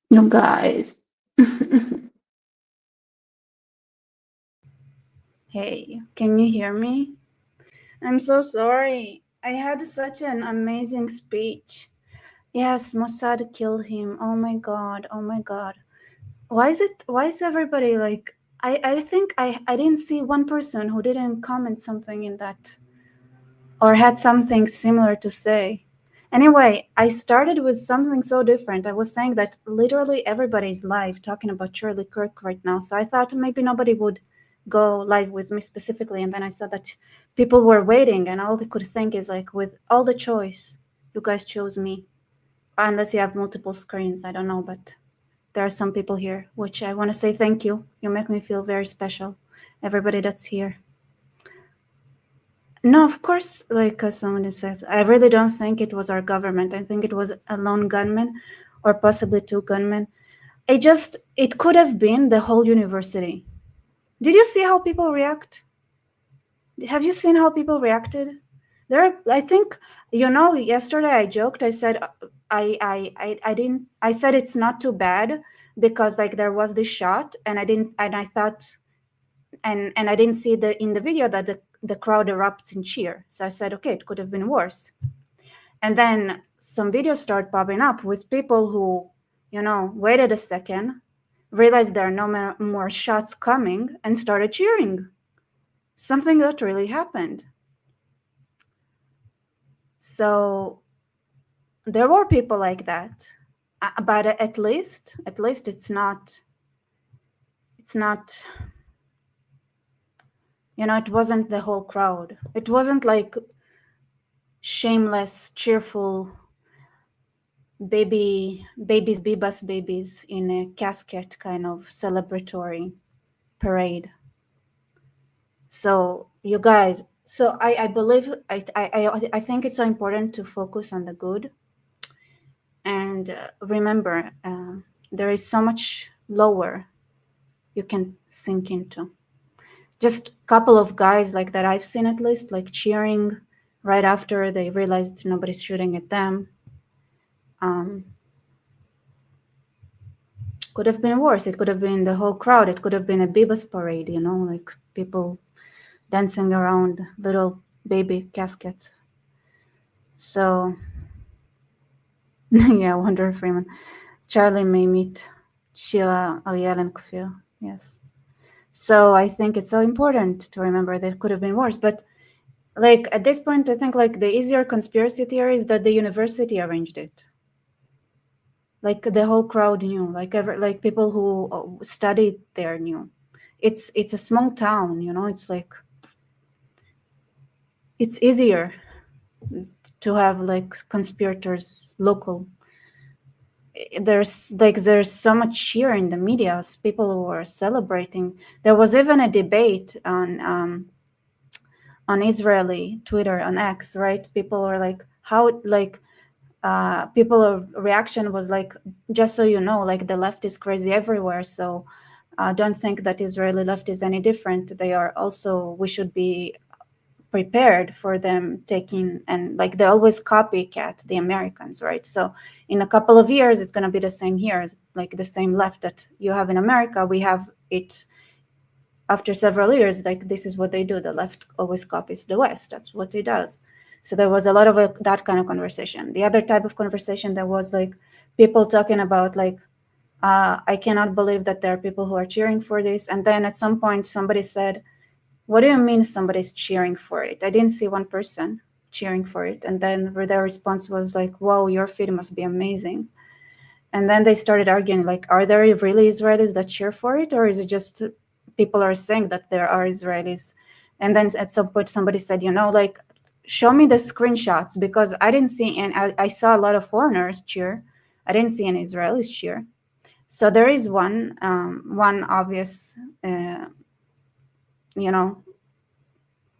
You guys. Hey, can you hear me? I'm so sorry. I had such an amazing speech. Yes, Mossad killed him. Oh my god, oh my god. Why is everybody like I think I didn't see one person who didn't comment something in that or had something similar to say. Anyway, I started with something so different. I was saying that literally everybody's live talking about Charlie Kirk right now. So I thought maybe nobody would go live with me specifically. And then I saw that people were waiting, and all they could think is like, with all the choice, you guys chose me. Unless you have multiple screens, I don't know, but there are some people here, which I want to say thank you. You make me feel very special. Everybody that's here. No, of course, like someone says, I really don't think it was our government. I think it was a lone gunman or possibly two gunmen. It could have been the whole university. Did you see how people react? Have you seen how people reacted? I think, yesterday I joked. I said, I didn't, I said it's not too bad because like there was this shot and I thought, and I didn't see in the video that the crowd erupts in cheer. So I said, okay, it could have been worse. And then some videos start popping up with people who, waited a second, realized there are no more shots coming, and started cheering. Something that really happened. So there were people like that, but at least it's not. It wasn't the whole crowd. It wasn't like shameless, cheerful bebas babies in a casket kind of celebratory parade. So you guys, so I believe I think it's so important to focus on the good and remember there is so much lower you can sink into. Just a couple of guys like that I've seen at least like cheering right after they realized nobody's shooting at them. Could have been worse. It could have been the whole crowd. It could have been a Bebas parade, like people dancing around little baby caskets. So, yeah, Wonder Freeman. Charlie may meet Sheila, Ariel, and Kfir. Yes. So I think it's so important to remember that it could have been worse. But like at this point, I think like the easier conspiracy theory is that the university arranged it. Like the whole crowd knew, like people who studied there knew. It's a small town, it's like it's easier to have like conspirators local. There's so much cheer in the media, people who are celebrating. There was even a debate on Israeli Twitter, on X, right? People were like, how, like, people's reaction was like, just so you know, like the left is crazy everywhere. So don't think that Israeli left is any different. They are also, we should be prepared for them taking, and like they always copycat the Americans, right? So in a couple of years, it's going to be the same here, like the same left that you have in America. We have it after several years, like this is what they do. The left always copies the West. That's what it does. So there was a lot of that kind of conversation. The other type of conversation that was like people talking about like, I cannot believe that there are people who are cheering for this. And then at some point somebody said, what do you mean somebody's cheering for it? I didn't see one person cheering for it. And then their response was like, whoa, your feed must be amazing. And then they started arguing like, are there really Israelis that cheer for it? Or is it just people are saying that there are Israelis? And then at some point somebody said, like, show me the screenshots, because I didn't see, and I saw a lot of foreigners cheer. I didn't see any Israelis cheer. So there is one obvious,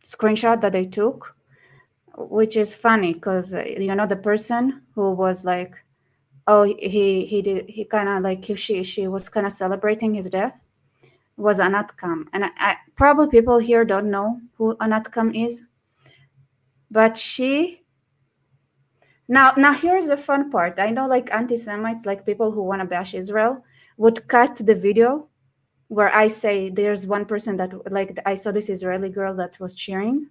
screenshot that they took, which is funny because the person who was like, oh, he kind of like, she was kind of celebrating his death, was Anat Kam. And I probably people here don't know who Anat Kam is, but she Now here's the fun part. I know like anti-Semites, like people who want to bash Israel, would cut the video where I say there's one person that like I saw this Israeli girl that was cheering.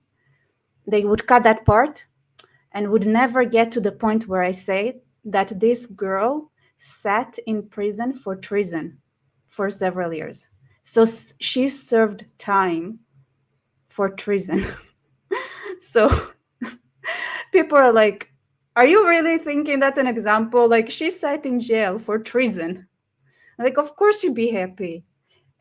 They would cut that part and would never get to the point where I say that this girl sat in prison for treason for several years. So she served time for treason. So people are like, are you really thinking that's an example? Like she sat in jail for treason. Like, of course you'd be happy.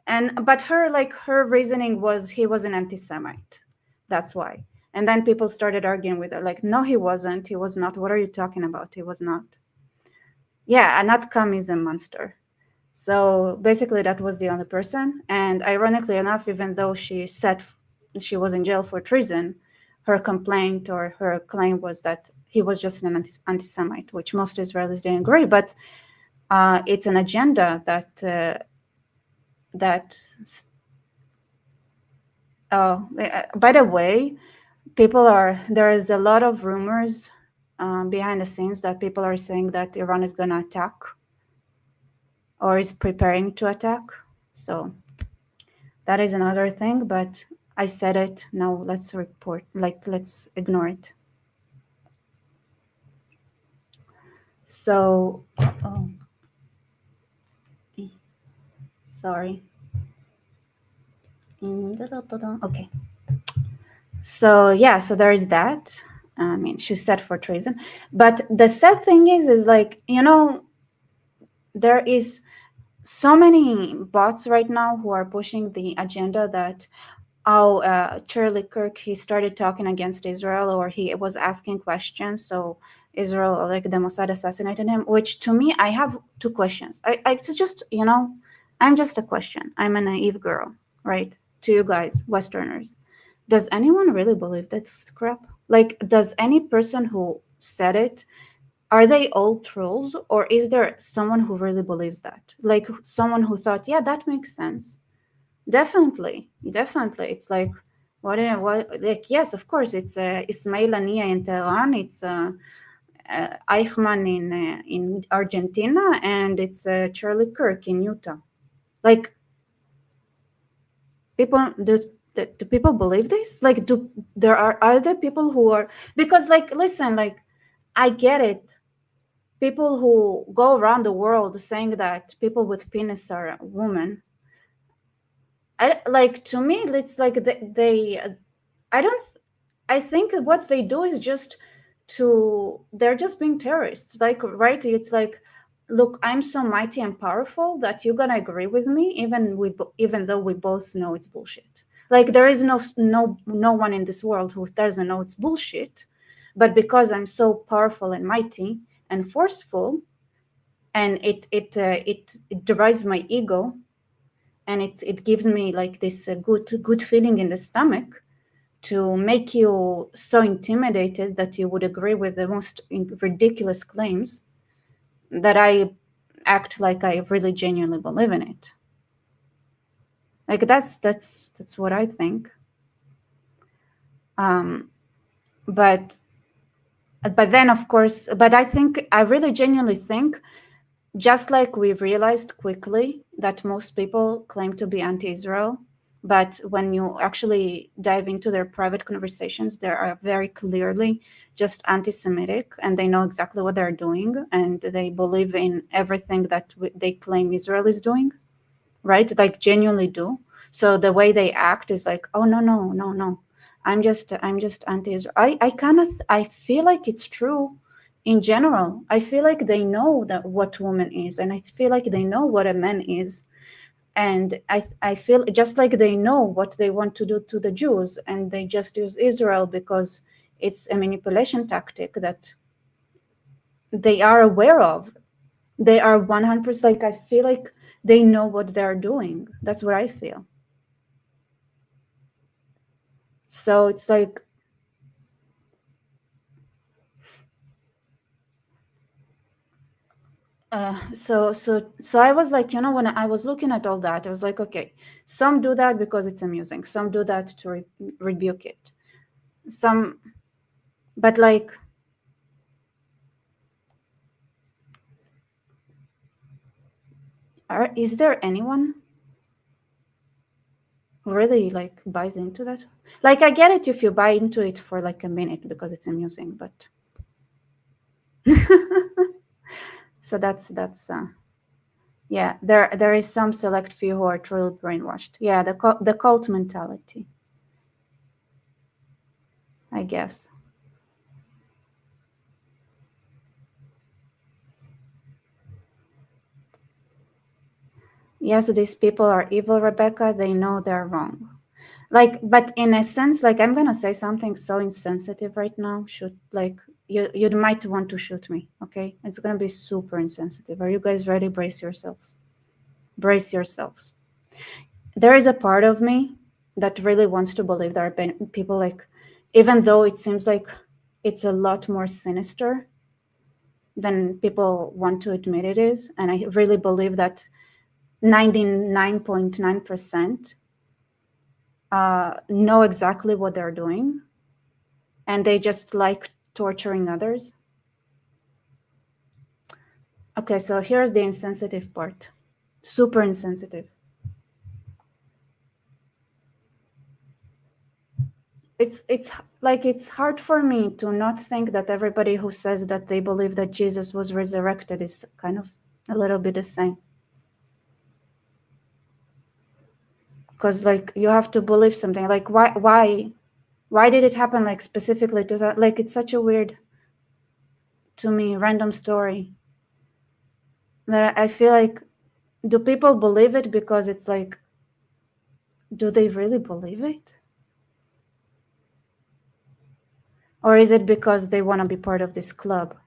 But her reasoning was he was an anti-Semite. That's why. And then people started arguing with her, like, no, he wasn't. He was not. What are you talking about? He was not. Yeah, and that is a monster. So basically that was the only person. And ironically enough, even though she said she was in jail for treason, her complaint or her claim was that he was just an anti-Semite, which most Israelis didn't agree. But it's an agenda that by the way, there is a lot of rumors behind the scenes that people are saying that Iran is going to attack or is preparing to attack. So that is another thing, but I said it. Now let's ignore it. So, sorry. Okay. So yeah, so there is that. I mean, she's set for treason. But the sad thing is like, there is so many bots right now who are pushing the agenda that, Charlie Kirk, he started talking against Israel, or he was asking questions. So Israel, like the Mossad assassinated him, which to me, I have two questions. It's just, I'm just a question. I'm a naive girl, right? To you guys, Westerners. Does anyone really believe that's crap? Like, does any person who said it, are they all trolls, or is there someone who really believes that? Like someone who thought, yeah, that makes sense. Definitely. It's like, what? Like, yes, of course, it's Ismail Haniyeh in Tehran. It's Eichmann in Argentina, and it's Charlie Kirk in Utah. Like, people, do people believe this? Like, there are other people who are, because like, listen, like, I get it. People who go around the world saying that people with penis are women. To me, it's like I think what they do is just they're just being terrorists. Like, right? It's like, look, I'm so mighty and powerful that you're gonna agree with me, even though we both know it's bullshit. Like, there is no one in this world who doesn't know it's bullshit, but because I'm so powerful and mighty and forceful, and it derives my ego, and it gives me like this good feeling in the stomach to make you so intimidated that you would agree with the most ridiculous claims, that I act like I really genuinely believe in it. Like, that's what I think. But then, of course, but I really genuinely think, just like we've realized quickly that most people claim to be anti-Israel, but when you actually dive into their private conversations, they are very clearly just anti-Semitic, and they know exactly what they're doing, and they believe in everything that they claim Israel is doing, right? Like, genuinely do. So the way they act is like, oh, no. I'm just anti-Israel. I feel like it's true. In general, I feel like they know that what woman is, and I feel like they know what a man is, and I feel just like they know what they want to do to the Jews, and they just use Israel because it's a manipulation tactic that they are aware of. They are 100%, like, I feel like they know what they're doing. That's what I feel. So it's like, so I was like, when I was looking at all that, I was like, okay, some do that because it's amusing, some do that to rebuke it, but like, Is there anyone who really like buys into that? Like, I get it if you buy into it for like a minute because it's amusing, but so that's yeah, there is some select few who are truly brainwashed. Yeah, the cult mentality, I guess. Yes, these people are evil, Rebecca. They know they're wrong. Like, but in a sense, like, I'm gonna say something so insensitive right now. You might want to shoot me. Okay, it's gonna be super insensitive. Are you guys ready? Brace yourselves. Brace yourselves. There is a part of me that really wants to believe there are people like, even though it seems like it's a lot more sinister than people want to admit it is, and I really believe that 99.9% know exactly what they're doing, and they just like torturing others. Okay, so here's the insensitive part. Super insensitive. It's like it's hard for me to not think that everybody who says that they believe that Jesus was resurrected is kind of a little bit the same. Because like you have to believe something. Like why did it happen like specifically to that? Like it's such a weird, to me, random story that I feel like, do people believe it because it's like, do they really believe it? Or is it because they want to be part of this club?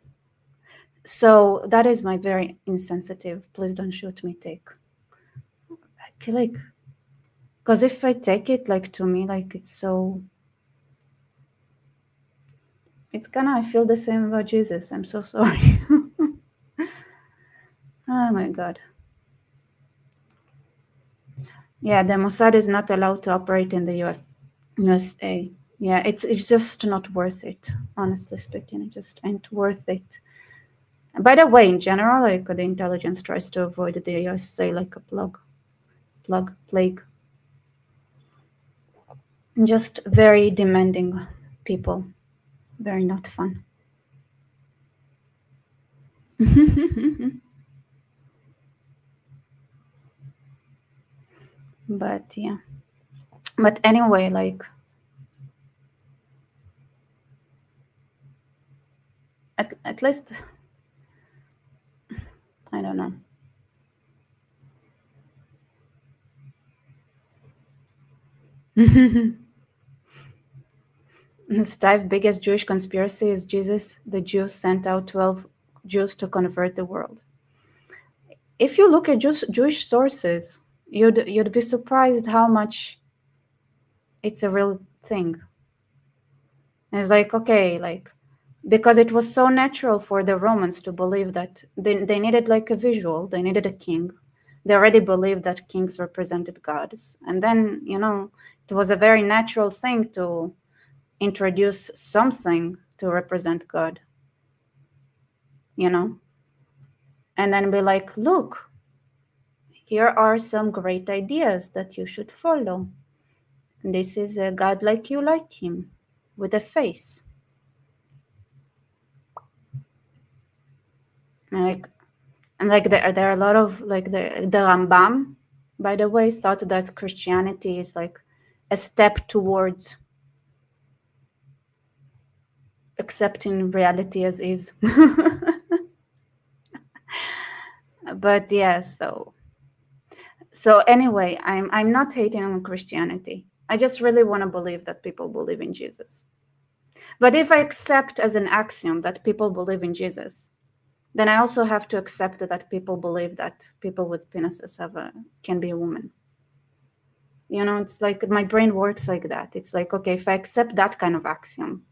So that is my very insensitive, please don't shoot me take. I feel like, because if I take it like to me, like it's so, it's gonna, I feel the same about Jesus. I'm so sorry. Oh my God. Yeah, the Mossad is not allowed to operate in the USA. Yeah, it's just not worth it. Honestly speaking, it just ain't worth it. By the way, in general, like the intelligence tries to avoid the USA like a plague. Just very demanding people. Very not fun. But yeah. But anyway, like at least I don't know. Stive's biggest Jewish conspiracy is Jesus. The Jews sent out 12 Jews to convert the world. If you look at Jewish sources, you'd be surprised how much it's a real thing. And it's like, okay, like, because it was so natural for the Romans to believe that they needed like a visual, they needed a king. They already believed that kings represented gods. And then, it was a very natural thing to introduce something to represent God, and then be like, look, here are some great ideas that you should follow. This is a God like you like him, with a face. And there are a lot of like the Rambam, by the way, thought that Christianity is like a step towards accepting reality as is. But yeah, so anyway, I'm not hating on Christianity. I just really want to believe that people believe in Jesus. But if I accept as an axiom that people believe in Jesus, then I also have to accept that people believe that people with penises can be a woman. It's like my brain works like that. It's like, okay, if I accept that kind of axiom,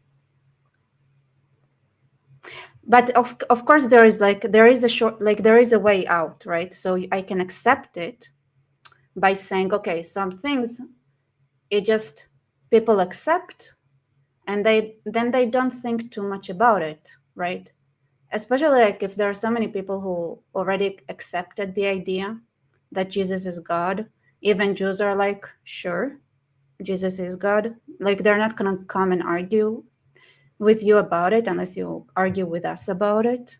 but of course there is a way out, right? So I can accept it by saying, okay, some things it just people accept, and they don't think too much about it, right? Especially like if there are so many people who already accepted the idea, that Jesus is God. Even Jews are like, sure, Jesus is God. Like, they're not going to come and argue with you about it unless you argue with us about it.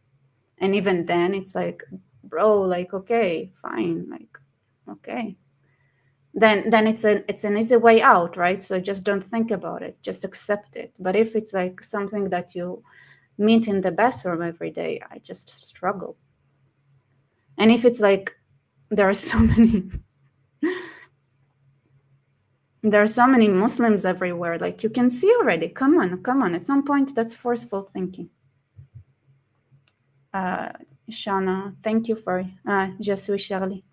And even then, it's like, bro, like, okay, fine, like, okay. Then it's an easy way out, right? So just don't think about it, just accept it. But if it's like something that you meet in the bathroom every day, I just struggle. And if it's like there are so many Muslims everywhere, like, you can see already, come on, at some point that's forceful thinking. Shana, thank you for Je suis Charlie.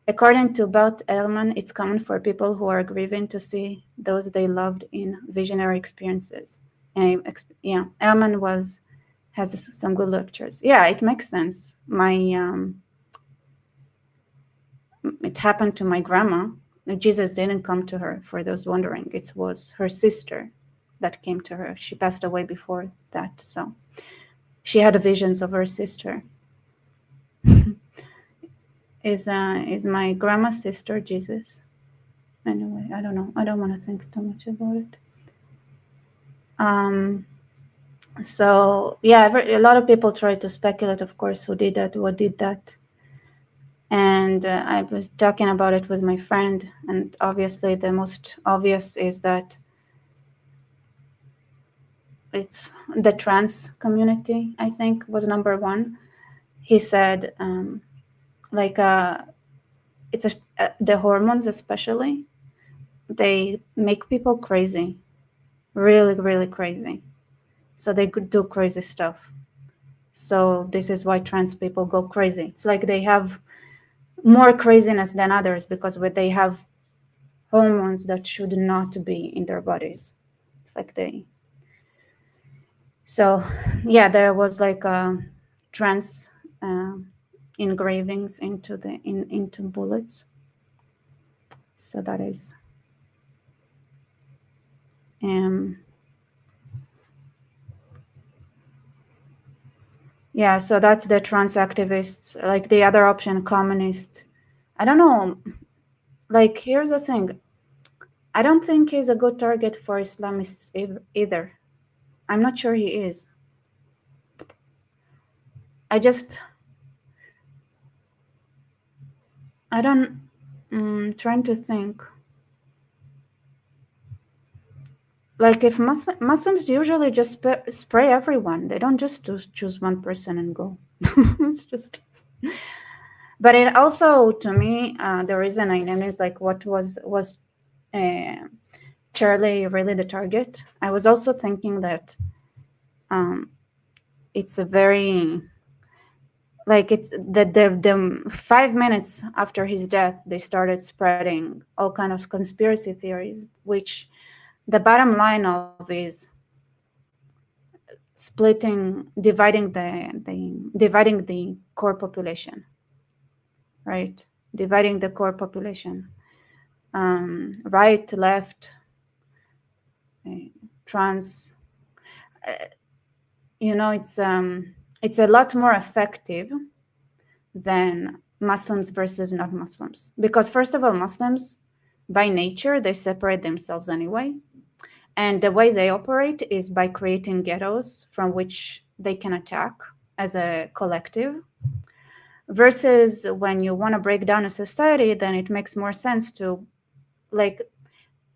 According to Bert Ehrman, it's common for people who are grieving to see those they loved in visionary experiences. And yeah, Ehrman has some good lectures. Yeah, it makes sense. It happened to my grandma. Jesus didn't come to her, for those wondering. It was her sister that came to her. She passed away before that, so she had visions of her sister. Is my grandma's sister Jesus? Anyway, I don't know. I don't want to think too much about it. So yeah, a lot of people try to speculate, of course, who did that, what did that. And I was talking about it with my friend, and obviously the most obvious is that it's the trans community, I think, was number one. He said, it's the hormones especially, they make people crazy, really, really crazy. So they could do crazy stuff. So this is why trans people go crazy. It's like they have more craziness than others because they have hormones that should not be in their bodies. It's like so yeah, there was like trans engravings into bullets. So that is yeah, so that's the trans activists. Like the other option, communist. I don't know. Like, here's the thing. I don't think he's a good target for Islamists either. I'm not sure he is. I'm trying to think. Like, if Muslims usually just spray everyone. They don't just choose one person and go. It's just... But it also, to me, the reason I named it, like, what was Charlie really the target? I was also thinking that it's a very, like, it's the 5 minutes after his death, they started spreading all kind of conspiracy theories, which the bottom line of is dividing the core population, right? Dividing the core population, right, left, trans. It's a lot more effective than Muslims versus not Muslims, because first of all, Muslims by nature, they separate themselves anyway. And the way they operate is by creating ghettos from which they can attack as a collective. Versus when you want to break down a society, then it makes more sense to, like,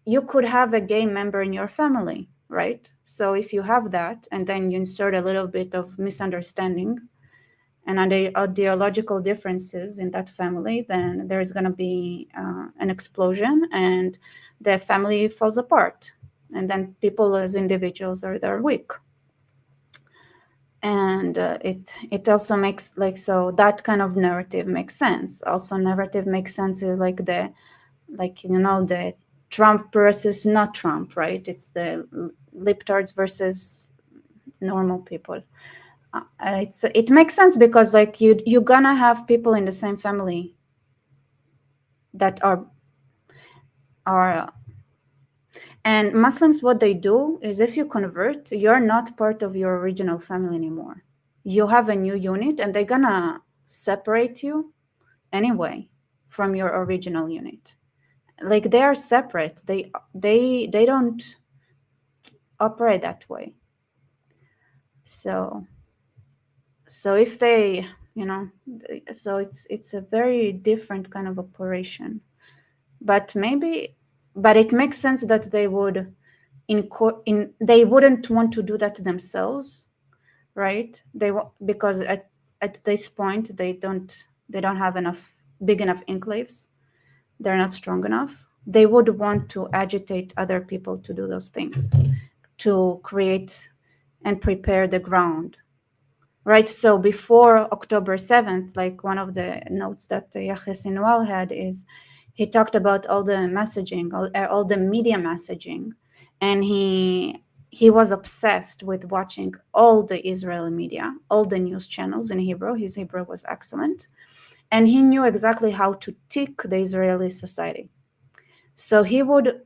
you could have a gay member in your family, right? So if you have that, and then you insert a little bit of misunderstanding and ideological differences in that family, then there is going to be an explosion and the family falls apart. And then people as individuals they're weak. And it also makes, like, so that kind of narrative makes sense. Also, narrative makes sense is like the Trump versus not Trump, right? It's the libtards versus normal people. It makes sense because, like, you're gonna have people in the same family that are and Muslims, what they do is, if you convert, you're not part of your original family anymore. You have a new unit, and they're gonna separate you anyway from your original unit. Like they are separate. They don't operate that way. So if they, so it's a very different kind of operation. But it makes sense that they would they wouldn't want to do that themselves, right? Because at this point they don't have big enough enclaves. They're not strong enough. They would want to agitate other people to do those things, to create and prepare the ground, right? So before October 7th, like one of the notes that Yahya Sinwar had is he talked about all the messaging, all the media messaging, and he was obsessed with watching all the Israeli media, all the news channels in Hebrew. His Hebrew was excellent, and he knew exactly how to tick the Israeli society. So he would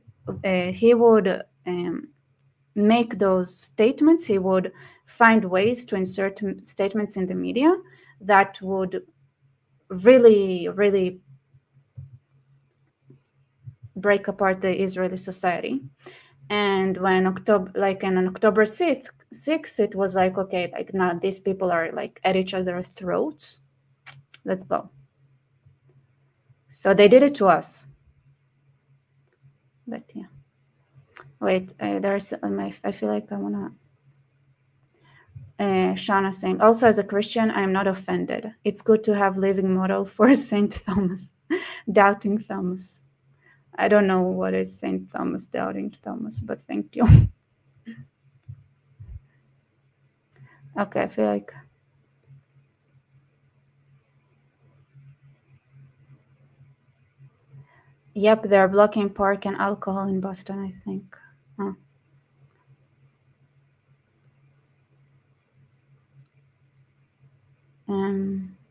make those statements. He would find ways to insert statements in the media that would really, really break apart the Israeli society. And when on October 6th, it was like, okay, like now these people are like at each other's throats. Let's go. So they did it to us. But yeah. Wait, there's I feel like I wanna. Shauna saying, also as a Christian, I am not offended. It's good to have living model for Saint Thomas, doubting Thomas. I don't know what is Saint Thomas, doubting Thomas, but thank you. Okay, I feel like. Yep, they're blocking park and alcohol in Boston, I think. Huh.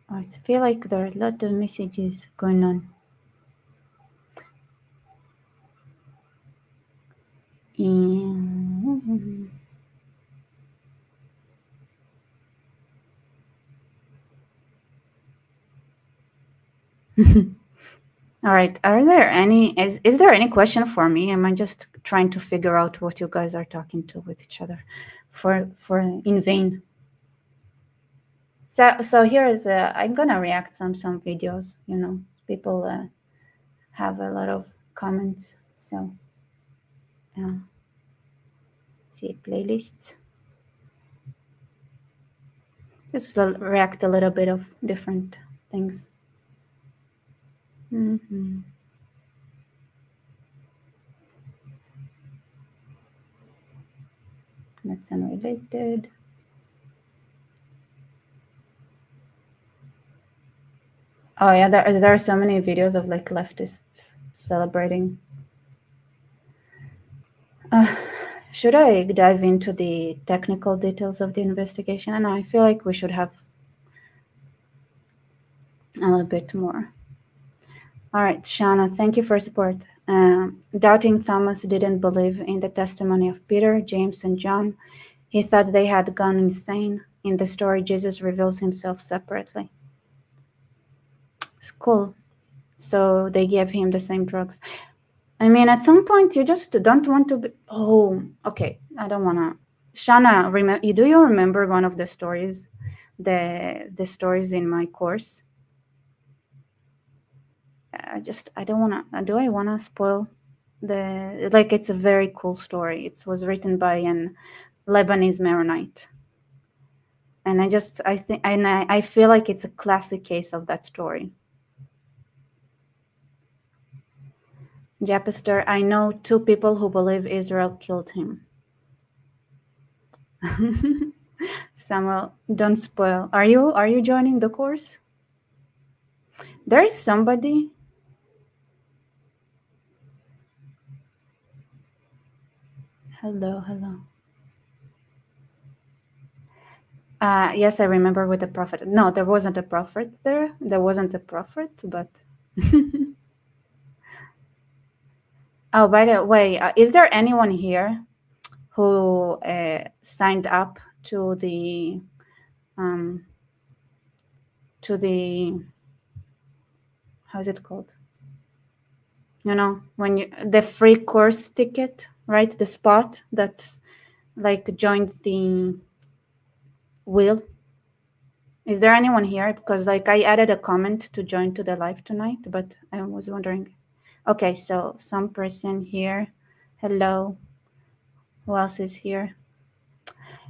I feel like there are a lot of messages going on. All right. Are there any? Is there any question for me? Am I just trying to figure out what you guys are talking to with each other, for in vain? So here is I'm gonna react some videos. People have a lot of comments. So see playlists. Just react a little bit of different things. Mm-hmm. That's unrelated. Oh yeah, there are so many videos of like leftists celebrating. Should I dive into the technical details of the investigation? And I feel like we should have a little bit more. All right, Shauna, thank you for support. Doubting Thomas didn't believe in the testimony of Peter, James, and John. He thought they had gone insane. In the story, Jesus reveals himself separately. It's cool. So they gave him the same drugs. I mean, at some point, you just don't want to be. Oh, okay. I don't want to. Shana, do you remember one of the stories, the stories in my course? I don't want to. Do I want to spoil it's a very cool story. It was written by an Lebanese Maronite, and I feel like it's a classic case of that story. Japister, I know 2 people who believe Israel killed him. Samuel, don't spoil. Are you joining the course? There is somebody. Hello. Yes, I remember with the prophet. No, there wasn't a prophet there. There wasn't a prophet, but. Oh, by the way, is there anyone here who signed up to the how's it called? When the free course ticket, right? The spot that like joined the wheel. Is there anyone here? Because like I added a comment to join to the live tonight, but I was wondering. Okay, so some person here. Hello. Who else is here?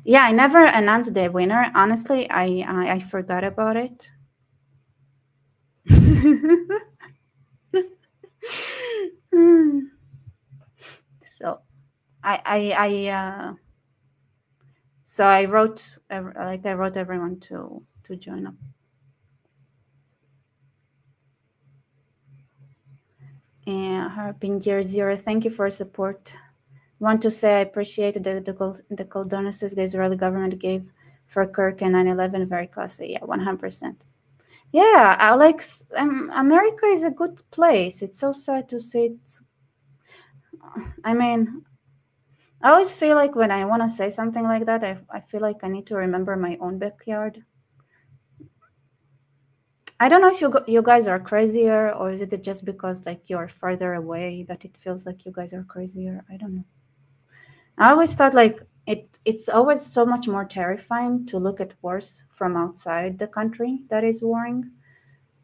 Yeah, I never announced the winner. Honestly, I forgot about it. So I wrote everyone to join up. And Harbin 00, thank you for support. Want to say I appreciate the condolences the Israeli government gave for Kirk and 9/11. Very classy. Yeah, 100%. Yeah, I like America is a good place. It's so sad to see it. I mean, I always feel like when I want to say something like that, I feel like I need to remember my own backyard. I don't know if you guys are crazier, or is it just because like you're farther away that it feels like you guys are crazier? I don't know. I always thought like it's always so much more terrifying to look at wars from outside the country that is warring.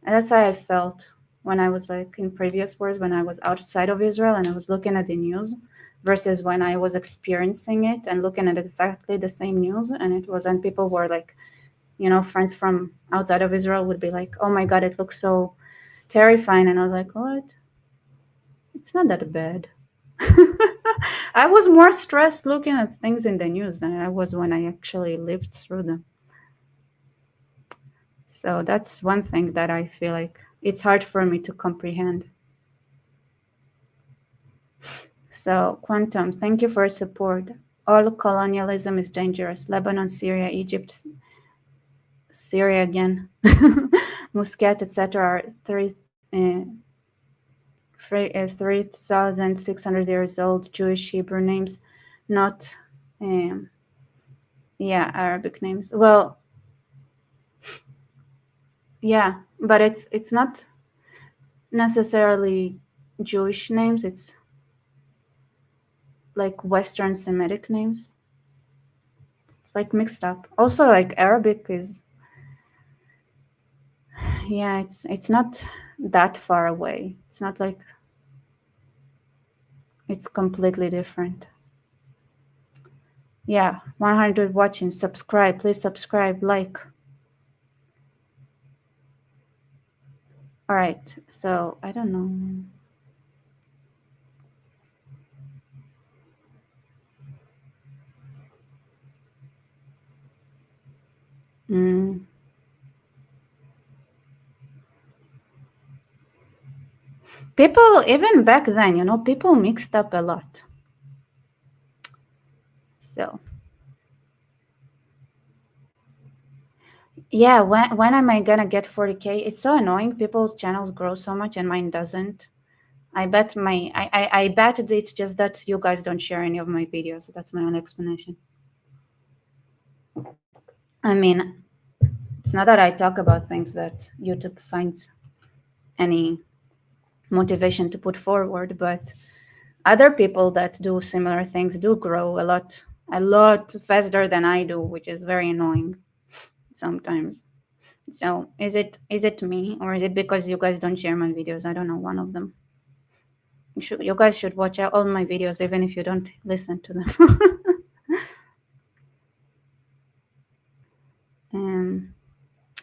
And that's how I felt when I was like in previous wars, when I was outside of Israel and I was looking at the news versus when I was experiencing it and looking at exactly the same news. And people were like, friends from outside of Israel would be like, oh my God, it looks so terrifying. And I was like, what? It's not that bad. I was more stressed looking at things in the news than I was when I actually lived through them. So that's one thing that I feel like it's hard for me to comprehend. So, Quantum, thank you for support. All colonialism is dangerous. Lebanon, Syria, Egypt, Syria again, Muscat, etc. are 3,600 years old Jewish Hebrew names, not, Arabic names. Well, yeah, but it's not necessarily Jewish names. It's like Western Semitic names. It's like mixed up. Also, like Arabic is, yeah, it's not that far away. It's not like it's completely different. Yeah, 100 watching. Subscribe, please subscribe, like. All right, so I don't know. People, even back then, people mixed up a lot. So, yeah, when am I gonna get 40K? It's so annoying. People's channels grow so much and mine doesn't. I bet it's just that you guys don't share any of my videos. That's my own explanation. I mean, it's not that I talk about things that YouTube finds any motivation to put forward, but other people that do similar things do grow a lot faster than I do, which is very annoying sometimes. So is it me, or is it because you guys don't share my videos? I don't know, one of them. You guys should watch out all my videos, even if you don't listen to them.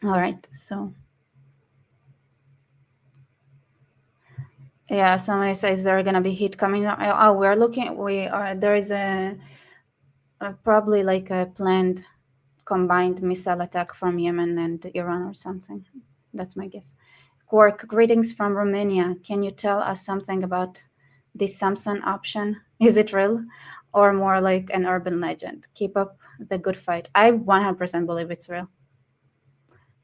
All right, so yeah, somebody says there are gonna be heat coming. Oh, there is a probably like a planned combined missile attack from Yemen and Iran or something. That's my guess. Quark, greetings from Romania. Can you tell us something about the Samson option? Is it real or more like an urban legend? Keep up the good fight. I 100% believe it's real.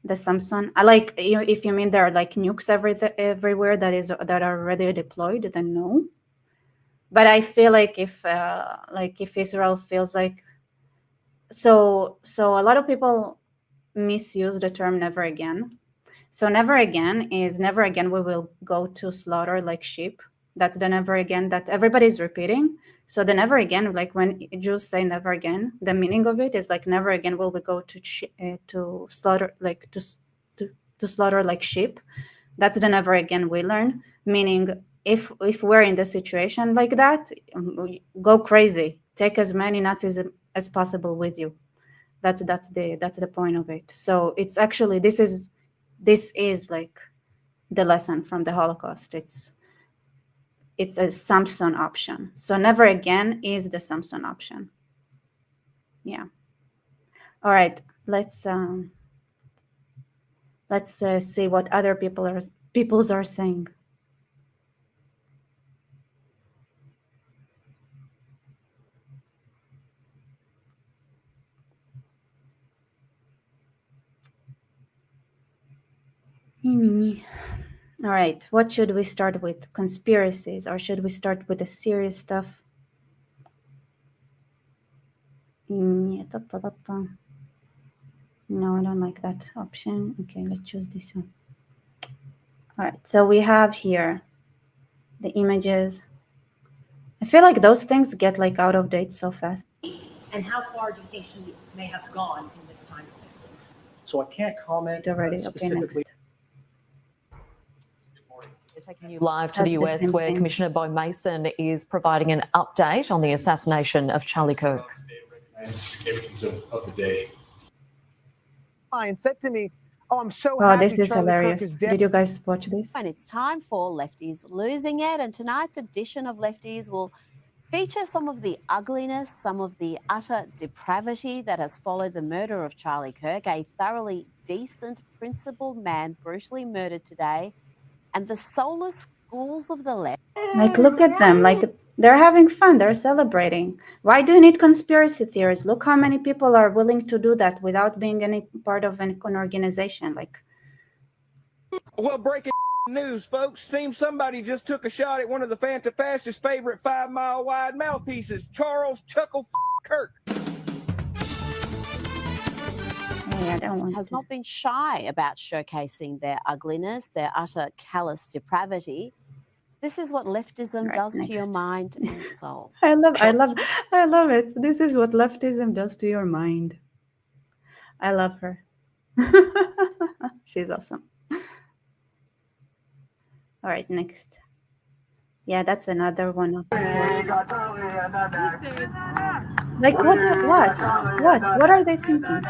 The Samson. I like, if you mean there are like nukes everywhere that are already deployed, then no. But I feel like if Israel feels like, so a lot of people misuse the term never again. So never again is never again we will go to slaughter like sheep. That's the never again that everybody's repeating. So the never again, like when Jews say never again, the meaning of it is like never again will we go to slaughter like to slaughter like sheep. That's the never again we learn. Meaning, if we're in the situation like that, go crazy. Take as many Nazis as possible with you. That's the point of it. So it's actually this is like the lesson from the Holocaust. It's a Samson option. So never again is the Samson option. Yeah. All right. Let's see what other peoples are saying. All right. What should we start with? Conspiracies, or should we start with the serious stuff? No, I don't like that option. Okay, let's choose this one. All right. So we have here the images. I feel like those things get like out of date so fast. And how far do you think he may have gone in this time? So I can't comment Already. Okay, specifically. next. We're taking you live to the US, where Commissioner Bo Mason is providing an update on the assassination of Charlie Kirk. The significance of the day. And said to me, "Oh, I'm so Oh, happy this is Charlie hilarious. Kirk is dead." Did you guys watch this? And it's time for Lefties Losing It. And tonight's edition of Lefties will feature some of the ugliness, some of the utter depravity that has followed the murder of Charlie Kirk, a thoroughly decent, principled man brutally murdered today, and the soulless ghouls of the left. Like, look at them. Like, they're having fun. They're celebrating. Why do you need conspiracy theories? Look how many people are willing to do that without being any part of an organization. Like, well, breaking news, folks. Seems somebody just took a shot at one of the Fanta-Fascist's favorite 5-mile-wide mouthpieces, Charles Chuckle Kirk. hey, I don't want has to. not been shy about showcasing their ugliness, their utter callous depravity. This is what leftism Right, does to your next. mind and soul. I love it. This is what leftism does to your mind. I love her. She's awesome. All right, next. Yeah, that's another one of these ones. Like, what are they thinking?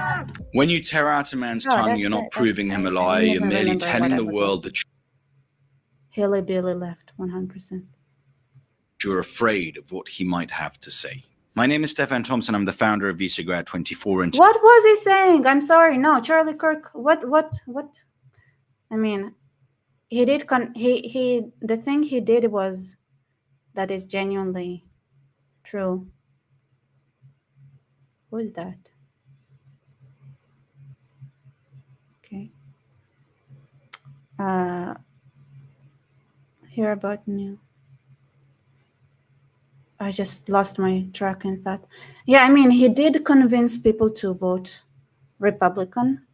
When you tear out a man's Oh, tongue, that's you're not it, proving that's him a it. lie, I you're never merely remember telling what I the was world watching. that Hilly Billy left, 100%. you're afraid of what he might have to say. My name is Stefan Thompson. I'm the founder of Visegrad 24. And What was he saying? I'm sorry. No, Charlie Kirk. What? I mean, he did. The thing he did was that is genuinely true. Who is that? Okay. Hear about new. I just lost my track and thought. Yeah, I mean, he did convince people to vote Republican.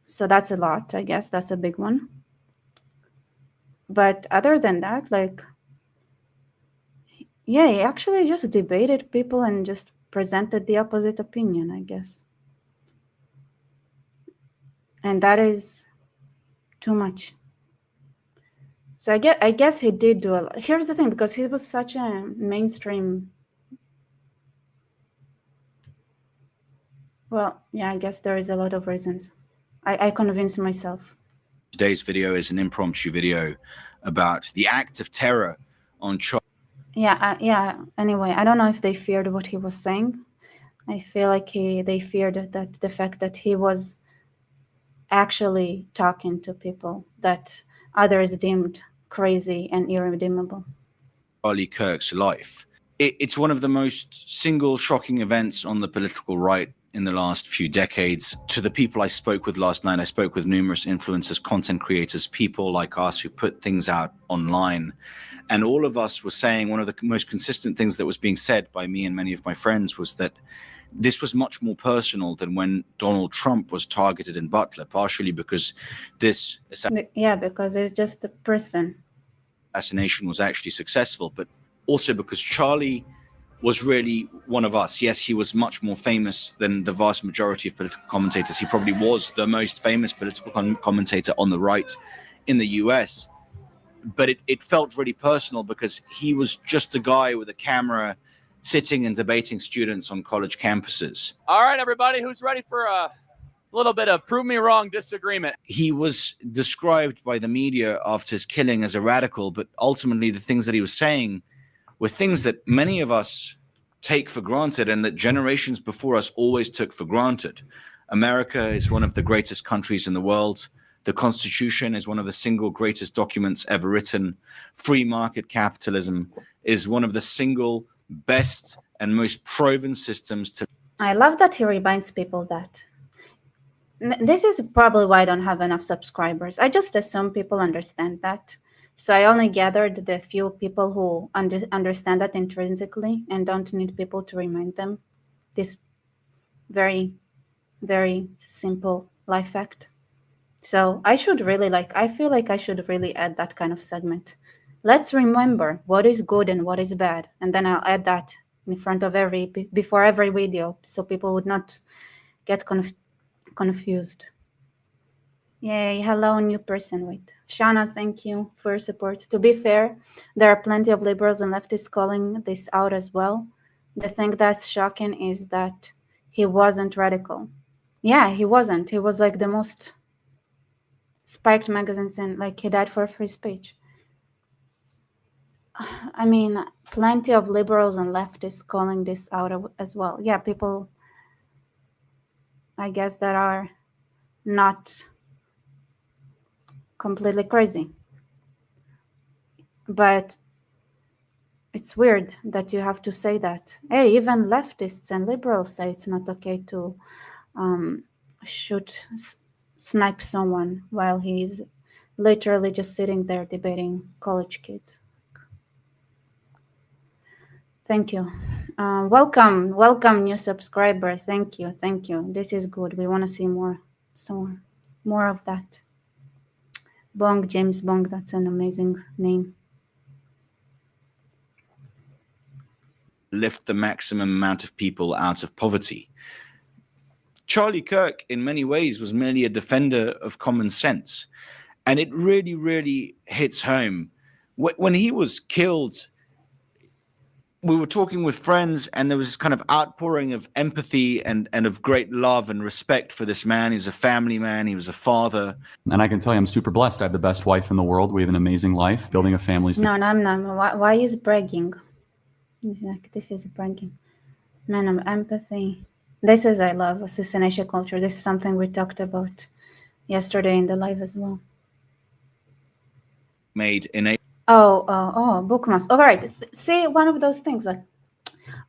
So that's a lot, I guess. That's a big one. But other than that, like, yeah, he actually just debated people and just presented the opposite opinion, I guess. And that is too much. So I guess he did do a lot. Here's the thing, because he was such a mainstream. Well, yeah, I guess there is a lot of reasons. I convinced myself. today's video is an impromptu video about the act of terror on Charlie. Yeah. Anyway, I don't know if they feared what he was saying. I feel like they feared that the fact that he was actually talking to people that others deemed crazy and irredeemable. Charlie Kirk's life. It's one of the most single shocking events on the political right in the last few decades. To the people I spoke with last night, I spoke with numerous influencers, content creators, people like us who put things out online. And all of us were saying one of the most consistent things that was being said by me and many of my friends was that this was much more personal than when Donald Trump was targeted in Butler, partially because this Yeah, because it's just a person. assassination was actually successful, but also because Charlie was really one of us. Yes, he was much more famous than the vast majority of political commentators. He probably was the most famous political commentator on the right in the US. But it felt really personal because he was just a guy with a camera sitting and debating students on college campuses. All right, everybody, who's ready for a little bit of prove me wrong disagreement? He was described by the media after his killing as a radical, but ultimately the things that he was saying were things that many of us take for granted and that generations before us always took for granted. America is one of the greatest countries in the world. The Constitution is one of the single greatest documents ever written. Free market capitalism is one of the single best and most proven systems to. I love that he reminds people that. This is probably why I don't have enough subscribers. I just assume people understand that. So I only gathered the few people who understand that intrinsically and don't need people to remind them this very, very simple life fact. So I should really I feel like I should really add that kind of segment. Let's remember what is good and what is bad. And then I'll add that in front of before every video, so people would not get confused. Yay, hello, new person. Wait. Shana, thank you for your support. To be fair, there are plenty of liberals and leftists calling this out as well. The thing that's shocking is that he wasn't radical. Yeah, he wasn't. He was like the most spiked magazines and he died for free speech. I mean, plenty of liberals and leftists calling this out as well. Yeah, people, I guess, that are not completely crazy. But it's weird that you have to say that. Hey, even leftists and liberals say it's not okay to snipe someone while he's literally just sitting there debating college kids. Thank you. Welcome, new subscribers. Thank you. This is good. We want to see more of that. Bong, James Bong, that's an amazing name. Lift the maximum amount of people out of poverty. Charlie Kirk, in many ways, was merely a defender of common sense. And it really, really hits home. When he was killed, we were talking with friends, and there was this kind of outpouring of empathy and of great love and respect for this man. He was a family man. He was a father. And I can tell you, I'm super blessed. I have the best wife in the world. We have an amazing life, building a family. No. Why is bragging? He's like, this is bragging. Man of empathy. This is, I love assassination culture. This is something we talked about yesterday in the live as well. Made in a bookmarks. All right. See, one of those things. All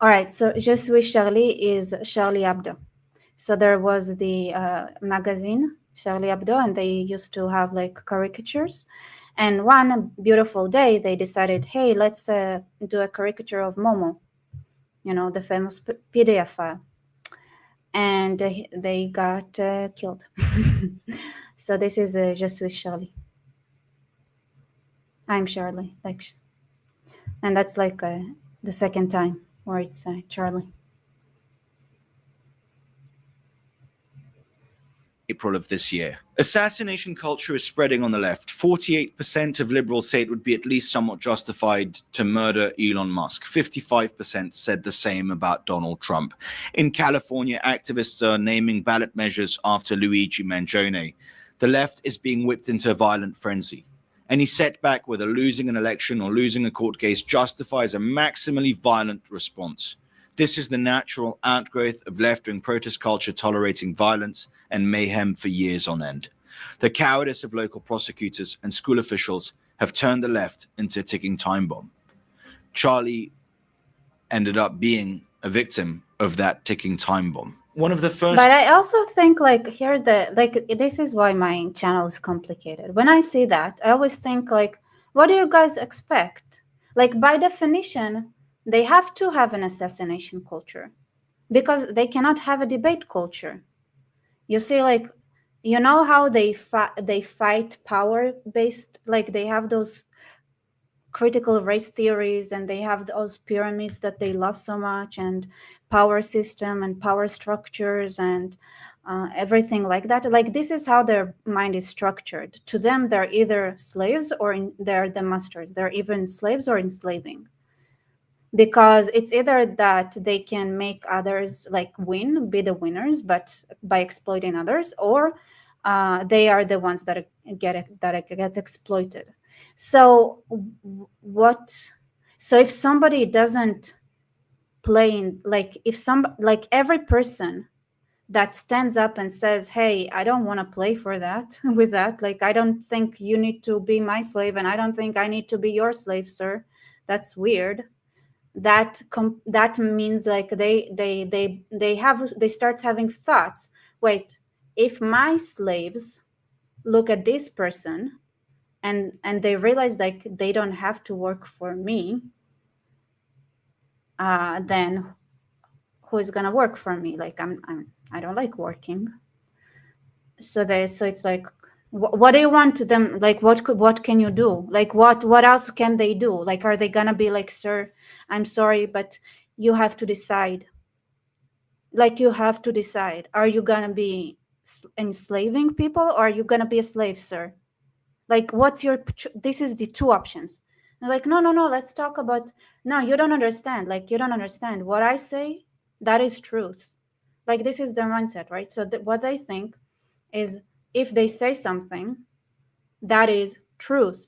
right. So Je suis Charlie is Charlie Hebdo. So there was the magazine Charlie Hebdo, and they used to have caricatures. And one beautiful day, they decided, hey, let's do a caricature of Momo, the famous PDF file. And they got killed. So this is Je suis Charlie. I'm Charlie, and that's the second time where it's Charlie. April of this year. Assassination culture is spreading on the left. 48% of liberals say it would be at least somewhat justified to murder Elon Musk. 55% said the same about Donald Trump. In California, activists are naming ballot measures after Luigi Mangione. The left is being whipped into a violent frenzy. Any setback, whether losing an election or losing a court case, justifies a maximally violent response. This is the natural outgrowth of left-wing protest culture tolerating violence and mayhem for years on end. The cowardice of local prosecutors and school officials have turned the left into a ticking time bomb. Charlie ended up being a victim of that ticking time bomb. one of the first. But I also think like here's the like this is why my channel is complicated. When I see that, I always think like, what do you guys expect? Like by definition, they have to have an assassination culture because they cannot have a debate culture. You see, like, you know how they fight power based, like they have those critical race theories and they have those pyramids that they love so much and power system and power structures and everything like that. Like this is how their mind is structured. To them, they're either slaves or they're the masters. They're even slaves or enslaving, because it's either that they can make others like be the winners, but by exploiting others, or they are the ones that get exploited. So if somebody doesn't play in, like every person that stands up and says, hey, I don't want to play for that with that, like I don't think you need to be my slave and I don't think I need to be your slave, sir, that's weird. That means like they start having thoughts. Wait, if my slaves look at this person and they realize like they don't have to work for me, then who is gonna work for me? Like I don't like working. So it's like, what do you want them? Like what can you do? Like what else can they do? Like are they gonna be like, sir, I'm sorry, but you have to decide. Like you have to decide. Are you gonna be enslaving people or are you gonna be a slave, sir? Like what's your, this is the two options. And like, no, let's talk about, no, you don't understand. Like you don't understand what I say. That is truth. Like this is their mindset, right? So what they think is if they say something, that is truth.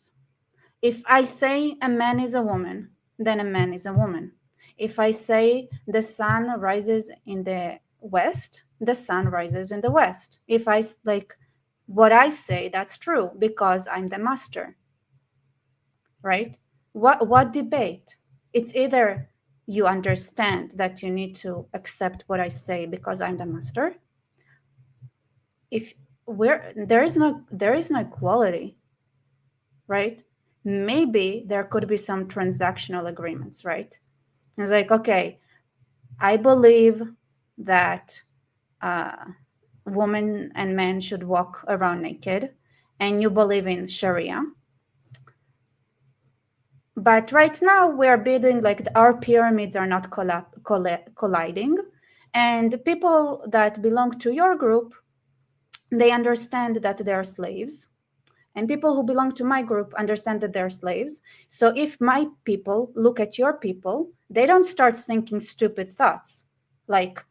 If I say a man is a woman, then a man is a woman. If I say the sun rises in the west, the sun rises in the west. If I like what I say, that's true because I'm the master, right? What debate? It's either you understand that you need to accept what I say because I'm the master. If there is no equality, right? Maybe there could be some transactional agreements, right? It's like, okay, I believe that women and men should walk around naked, and you believe in Sharia. But right now we're building, like our pyramids are not colliding, and people that belong to your group, they understand that they're slaves. And people who belong to my group understand that they're slaves. So if my people look at your people, they don't start thinking stupid thoughts like,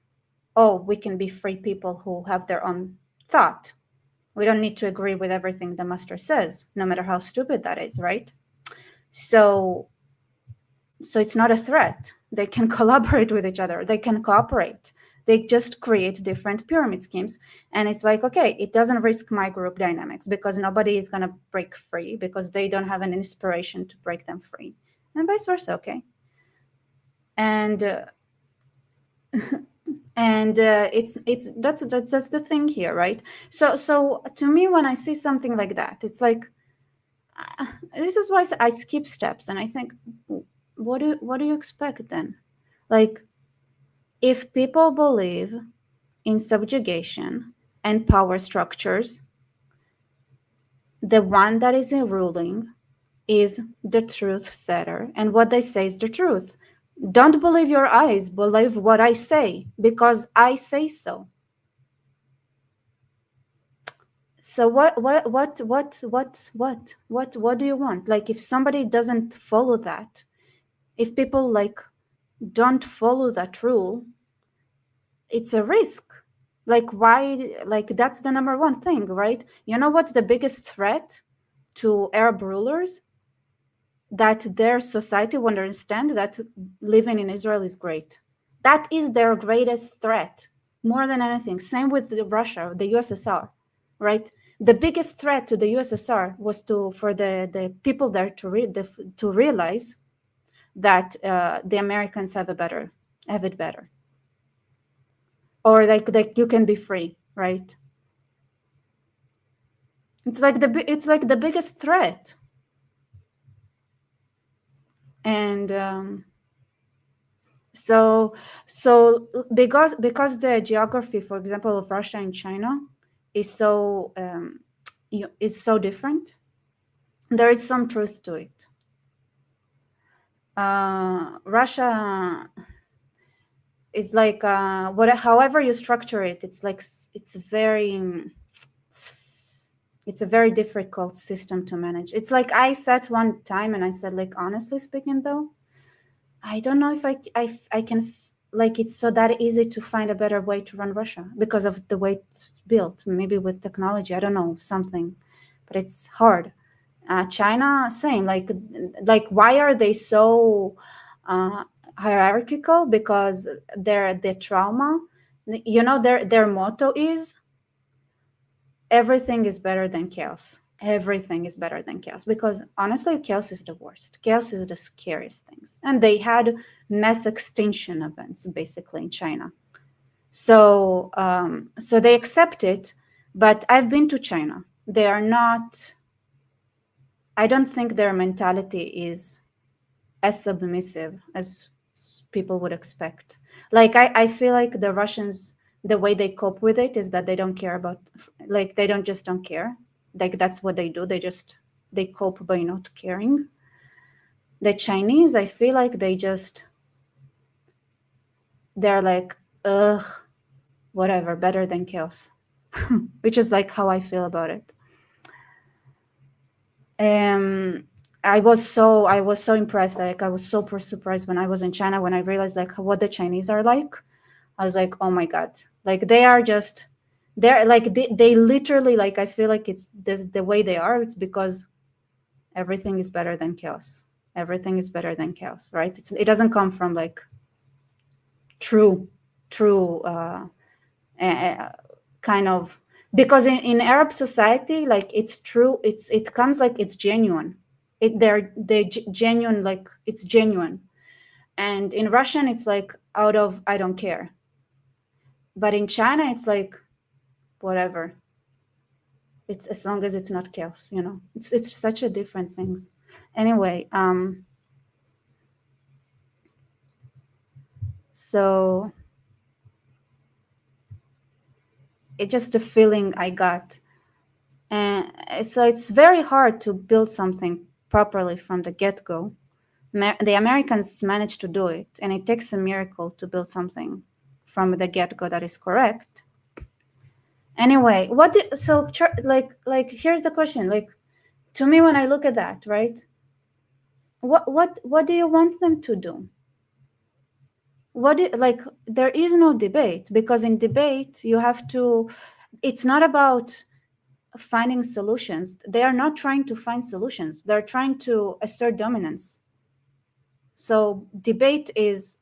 oh, we can be free people who have their own thought. We don't need to agree with everything the master says, no matter how stupid that is, right? So it's not a threat. They can collaborate with each other. They can cooperate. They just create different pyramid schemes. And it's like, okay, it doesn't risk my group dynamics because nobody is going to break free because they don't have an inspiration to break them free. And vice versa, okay? And that's the thing here, right? So to me, when I see something like that, it's like, this is why I skip steps. And I think, what do you expect then? Like, if people believe in subjugation and power structures, the one that is ruling is the truth setter, and what they say is the truth. Don't believe your eyes, believe what I say, because I say so. So what do you want? Like, if somebody doesn't follow that, if people like don't follow that rule, it's a risk. Like, why? Like, that's the number one thing, right? You know what's the biggest threat to Arab rulers? That their society will understand that living in Israel is great. That is their greatest threat, more than anything. Same with Russia, the USSR, right? The biggest threat to the USSR was for the people there to realize that the Americans have it better. or like you can be free, right? It's like the biggest threat. And so because the geography, for example, of Russia and China is so is so different, there is some truth to it. Russia is like however you structure it, it's like it's a very difficult system to manage. It's like I sat one time and I said, like, honestly speaking, though, I don't know if I can, like, it's so that easy to find a better way to run Russia because of the way it's built, maybe with technology, I don't know, something, but it's hard. China, same, like why are they so hierarchical? Because the trauma, you know, their motto is everything is better than chaos. Everything is better than chaos, because honestly, chaos is the worst. Chaos is the scariest things. And they had mass extinction events basically in China. So so they accept it, but I've been to China. They are not, I don't think their mentality is as submissive as people would expect. Like I feel like the Russians, the way they cope with it is that they don't care about, like they don't care. Like that's what they do. They cope by not caring. The Chinese, I feel like they're like, ugh, whatever, better than chaos, which is like how I feel about it. I was so impressed. Like I was super surprised when I was in China, when I realized like what the Chinese are like. I was like, oh my God, like they're like, they literally, like, I feel like it's the way they are. It's because everything is better than chaos. Everything is better than chaos, right? It doesn't come from like true kind of, because in Arab society, like it's true. It comes like it's genuine. They're genuine, like it's genuine. And in Russian, it's like out of, I don't care. But in China, it's like, whatever. It's as long as it's not chaos, you know. It's such a different things. Anyway, so it's just the feeling I got, and so it's very hard to build something properly from the get-go. The Americans managed to do it, and it takes a miracle to build something from the get-go that is correct. Anyway, like here's the question. Like, to me, when I look at that, right, what do you want them to do? Like, there is no debate, because in debate you have to, it's not about finding solutions. They are not trying to find solutions. They're trying to assert dominance. So debate is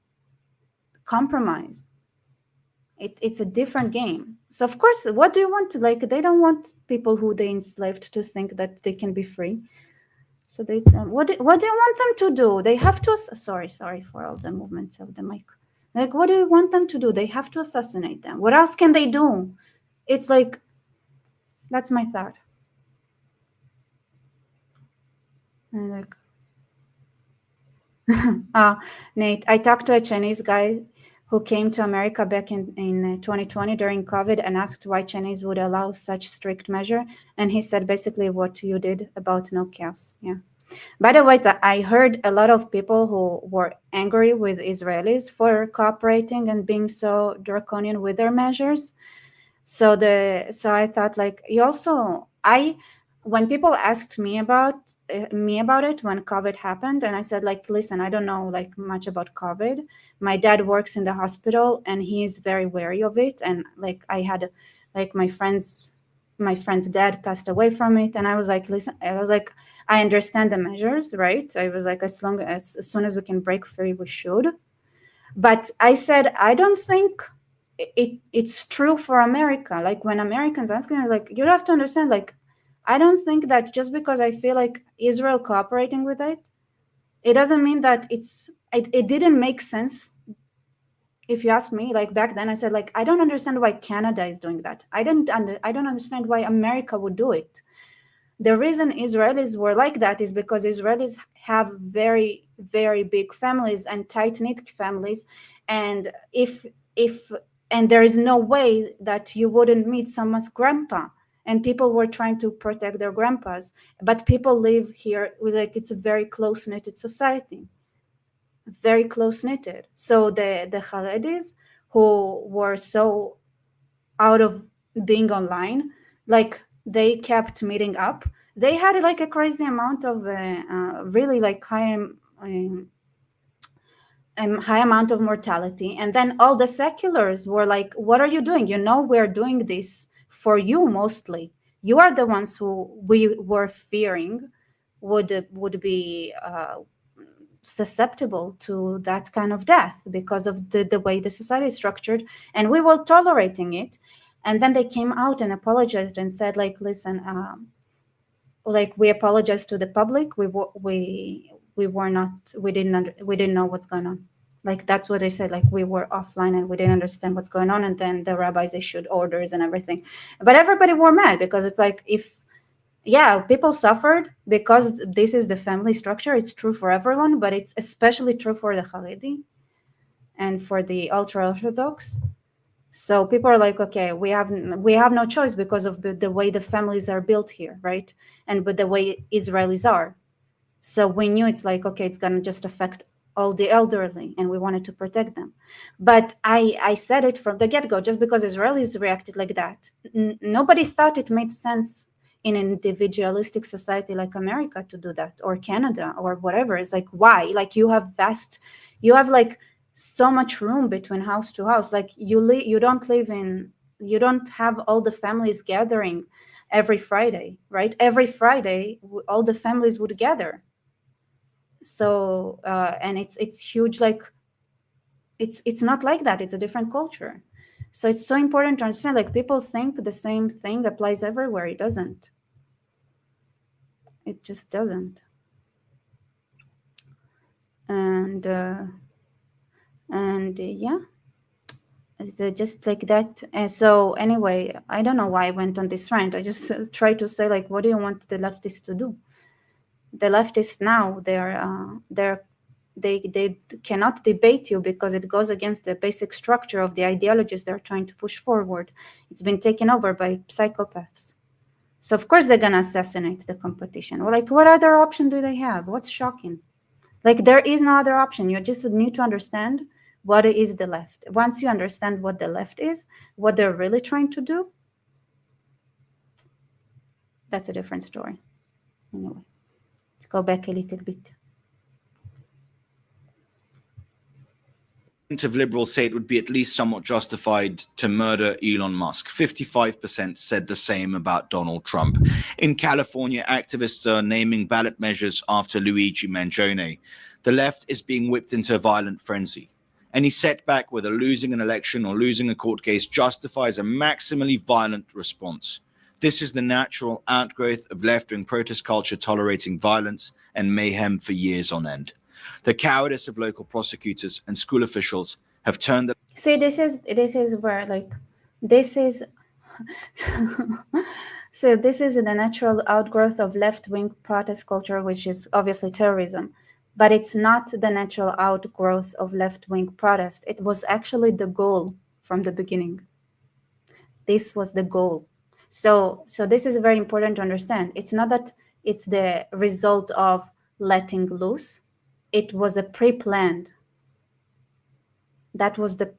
compromise. It's a different game. So of course, what do you want to, like, they don't want people who they enslaved to think that they can be free. So they, what do you want them to do? They have to, sorry for all the movements of the mic. Like, what do you want them to do? They have to assassinate them. What else can they do? It's like, that's my thought. And like, Nate, I talked to a Chinese guy who came to America back in 2020 during COVID and asked why Chinese would allow such strict measure. And he said basically what you did about no chaos. Yeah. By the way, I heard a lot of people who were angry with Israelis for cooperating and being so draconian with their measures. So I thought, like, when people asked me about it when COVID happened, and I said, like, listen, I don't know like much about COVID. My dad works in the hospital and he's very wary of it. And like I had, like, my friend's dad passed away from it. And I was like, listen, I understand the measures, right? I was like, as soon as we can break free, we should. But I said, I don't think it's true for America. Like, when Americans ask me, like, you have to understand, like, I don't think that just because I feel like Israel cooperating with it, it doesn't mean that it didn't make sense if you ask me, like back then I said, like, I don't understand why Canada is doing that. I don't understand why America would do it. The reason Israelis were like that is because Israelis have very, very big families and tight-knit families. And and there is no way that you wouldn't meet someone's grandpa. And people were trying to protect their grandpas. But people live here with, like, it's a very close-knitted society. Very close-knitted. So the Haredis who were so out of being online, like, they kept meeting up. They had like a crazy amount of really like high amount of mortality. And then all the seculars were like, what are you doing? You know, we're doing this for you mostly. You are the ones who we were fearing would be susceptible to that kind of death because of the way the society is structured, and we were tolerating it. And then they came out and apologized and said, like, listen, like, we apologize to the public. We didn't know what's going on. Like, that's what they said. Like, we were offline and we didn't understand what's going on. And then the rabbis issued orders and everything. But everybody were mad because it's like, people suffered because this is the family structure. It's true for everyone, but it's especially true for the Haredi and for the ultra-Orthodox. So people are like, okay, we have no choice because of the way the families are built here, right? And but the way Israelis are. So we knew it's like, okay, it's going to just affect all the elderly, and we wanted to protect them. But I said it from the get-go, just because Israelis reacted like that. Nobody thought it made sense in an individualistic society like America to do that, or Canada, or whatever. It's like, why? Like, you have like so much room between house to house. Like, you don't have all the families gathering every Friday, right? Every Friday, all the families would gather. So and it's huge. Like, it's not like that. It's a different culture. So it's so important to understand. Like, people think the same thing applies everywhere. It doesn't. It just doesn't. And yeah, so just like that. And so anyway, I don't know why I went on this rant. I just tried to say, like, what do you want the leftists to do? The leftists now, they cannot debate you because it goes against the basic structure of the ideologies they're trying to push forward. It's been taken over by psychopaths. So of course they're gonna assassinate the competition. Well, like, what other option do they have? What's shocking? Like, there is no other option. You just need to understand what is the left. Once you understand what the left is, what they're really trying to do, that's a different story. Anyway, let's go back a little bit. Of liberals say it would be at least somewhat justified to murder Elon Musk. 55% said the same about Donald Trump. In California, activists are naming ballot measures after Luigi Mangione. The left is being whipped into a violent frenzy. Any setback, whether losing an election or losing a court case, justifies a maximally violent response. This is the natural outgrowth of left-wing protest culture tolerating violence and mayhem for years on end. The cowardice of local prosecutors and school officials have turned the... See, this is where, like, this is... So this is the natural outgrowth of left-wing protest culture, which is obviously terrorism. But it's not the natural outgrowth of left-wing protest. It was actually the goal from the beginning. This was the goal. So this is very important to understand. It's not that it's the result of letting loose. It was a pre-planned. That was the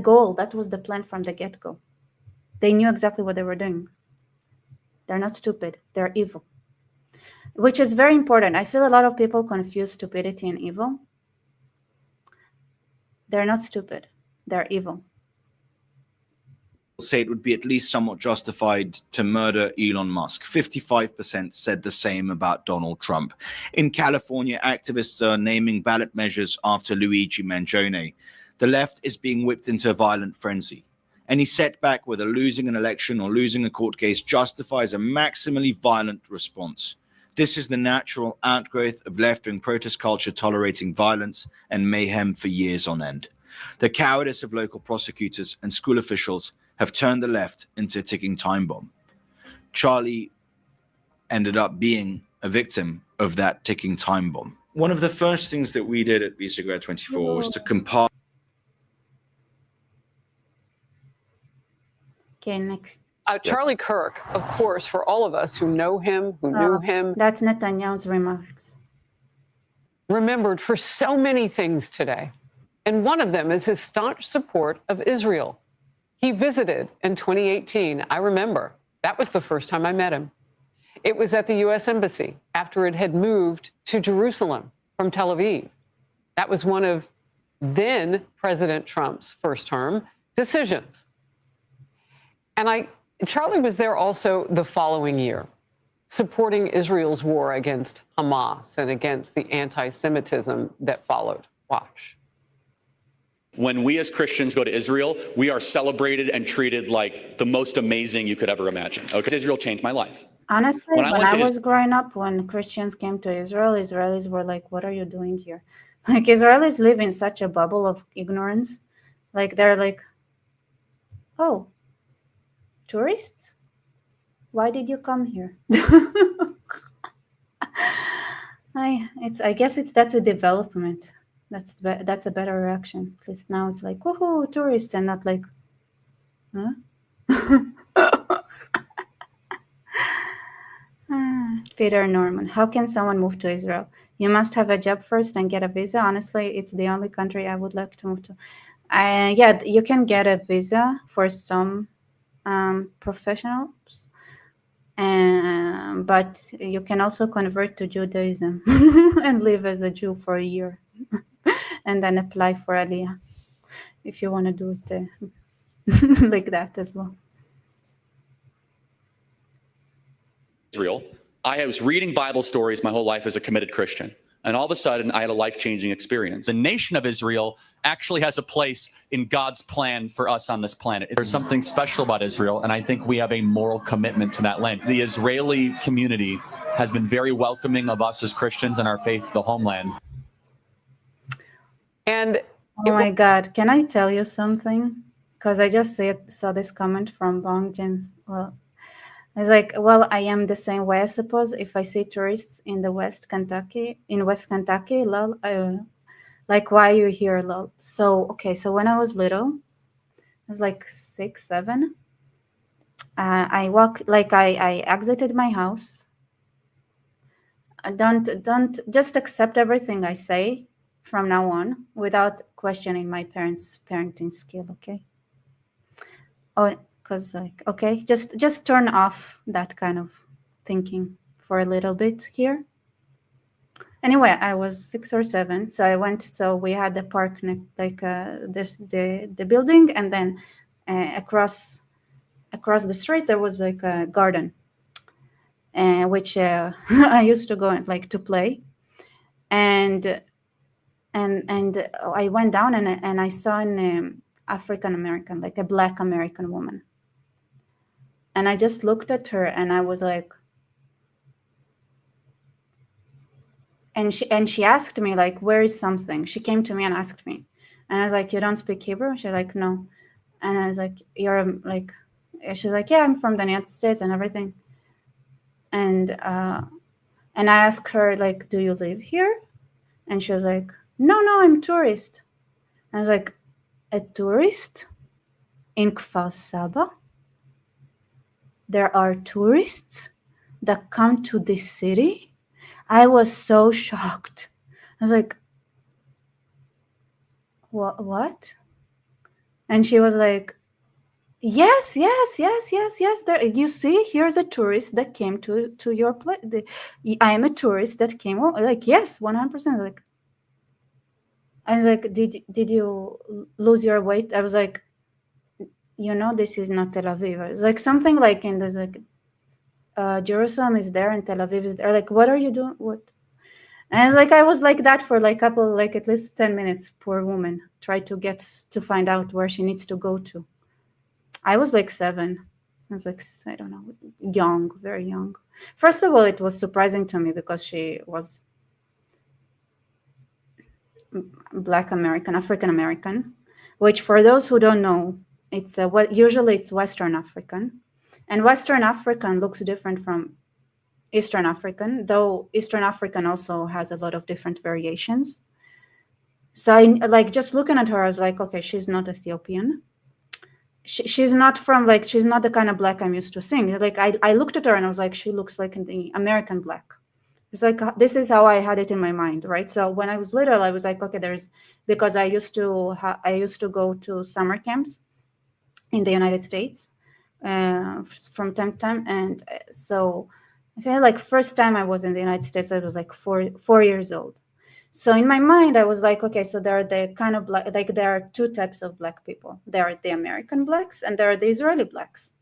goal. That was the plan from the get-go. They knew exactly what they were doing. They're not stupid. They're evil. Which is very important. I feel a lot of people confuse stupidity and evil. They're not stupid. They're evil. Say it would be at least somewhat justified to murder Elon Musk. 55% said the same about Donald Trump. In California, activists are naming ballot measures after Luigi Mangione. The left is being whipped into a violent frenzy. Any setback, whether losing an election or losing a court case, justifies a maximally violent response. This is the natural outgrowth of left-wing protest culture tolerating violence and mayhem for years on end. The cowardice of local prosecutors and school officials have turned the left into a ticking time bomb. Charlie ended up being a victim of that ticking time bomb. One of the first things that we did at Visegrad 24 was to compile. Okay, next. Charlie Kirk, of course, for all of us who know him, who knew him. That's Netanyahu's remarks. Remembered for so many things today. And one of them is his staunch support of Israel. He visited in 2018. I remember. That was the first time I met him. It was at the U.S. Embassy after it had moved to Jerusalem from Tel Aviv. That was one of then President Trump's first term decisions. And Charlie was there also the following year, supporting Israel's war against Hamas and against the anti-Semitism that followed. Watch. When we as Christians go to Israel, we are celebrated and treated like the most amazing you could ever imagine. Okay, Israel changed my life. Honestly, when I was growing up, when Christians came to Israel, Israelis were like, what are you doing here? Like, Israelis live in such a bubble of ignorance. Like, they're like, oh, tourists? Why did you come here? I guess that's a development. That's a better reaction. At least now it's like, woohoo, tourists, and not like, huh? Peter Norman, how can someone move to Israel? You must have a job first and get a visa. Honestly, it's the only country I would like to move to. Yeah, you can get a visa for some professionals, but you can also convert to Judaism and live as a Jew for a year and then apply for Aliyah if you want to do it like that as well. Israel. I was reading Bible stories my whole life as a committed Christian. And all of a sudden, I had a life-changing experience. The nation of Israel actually has a place in God's plan for us on this planet. There's something special about Israel, and I think we have a moral commitment to that land. The Israeli community has been very welcoming of us as Christians and our faith to the homeland. And oh my God, can I tell you something? Because I just saw this comment from Bong James. Well, it's like, well, I am the same way, I suppose. If I see tourists in West Kentucky, lol, like, why are you here, lol? So, okay, so when I was little, I was like 6, 7. I exited my house. Don't just accept everything I say from now on without questioning my parents' parenting skill, okay? Oh, because like, okay, just turn off that kind of thinking for a little bit here. Anyway, I was 6 or 7, so I went. So we had the park, like the building, and then across the street there was like a garden, which I used to go and like to play, and I went down and I saw an African American, like a Black American woman. And I just looked at her and I was like, and she asked me like, where is something? She came to me and asked me. And I was like, you don't speak Hebrew? She's like, no. And I was like, you're like, she's like, yeah, I'm from the United States and everything. And I asked her like, do you live here? And she was like, no, I'm a tourist. I was like, a tourist in Kfar Saba? There are tourists that come to this city? I was so shocked. I was like, what? And she was like, yes. There, you see, here's a tourist that came to your place. I am a tourist that came home. Like, yes, 100%. Like, I was like, did you lose your weight? I was like, this is not Tel Aviv. It's like something like in this, like, Jerusalem is there and Tel Aviv is there. Like, what are you doing? What? And it's like, I was like that for like at least 10 minutes. Poor woman, tried to find out where she needs to go to. I was like 7. I was like, I don't know, young, very young. First of all, it was surprising to me because she was Black American, African American. which for those who don't know, it's usually it's Western African, and Western African looks different from Eastern African, though Eastern African also has a lot of different variations. So I like just looking at her, I was like, okay, she's not Ethiopian. She's not from like, she's not the kind of black I'm used to seeing. Like I looked at her and I was like, she looks like the American black. It's like, this is how I had it in my mind, right? So when I was little, I was like, okay, because I used to go to summer camps in the United States from time to time. And so I feel like first time I was in the United States, I was like four years old. So in my mind, I was like, okay, so there are the kind of black, like there are two types of black people. There are the American blacks and there are the Israeli blacks.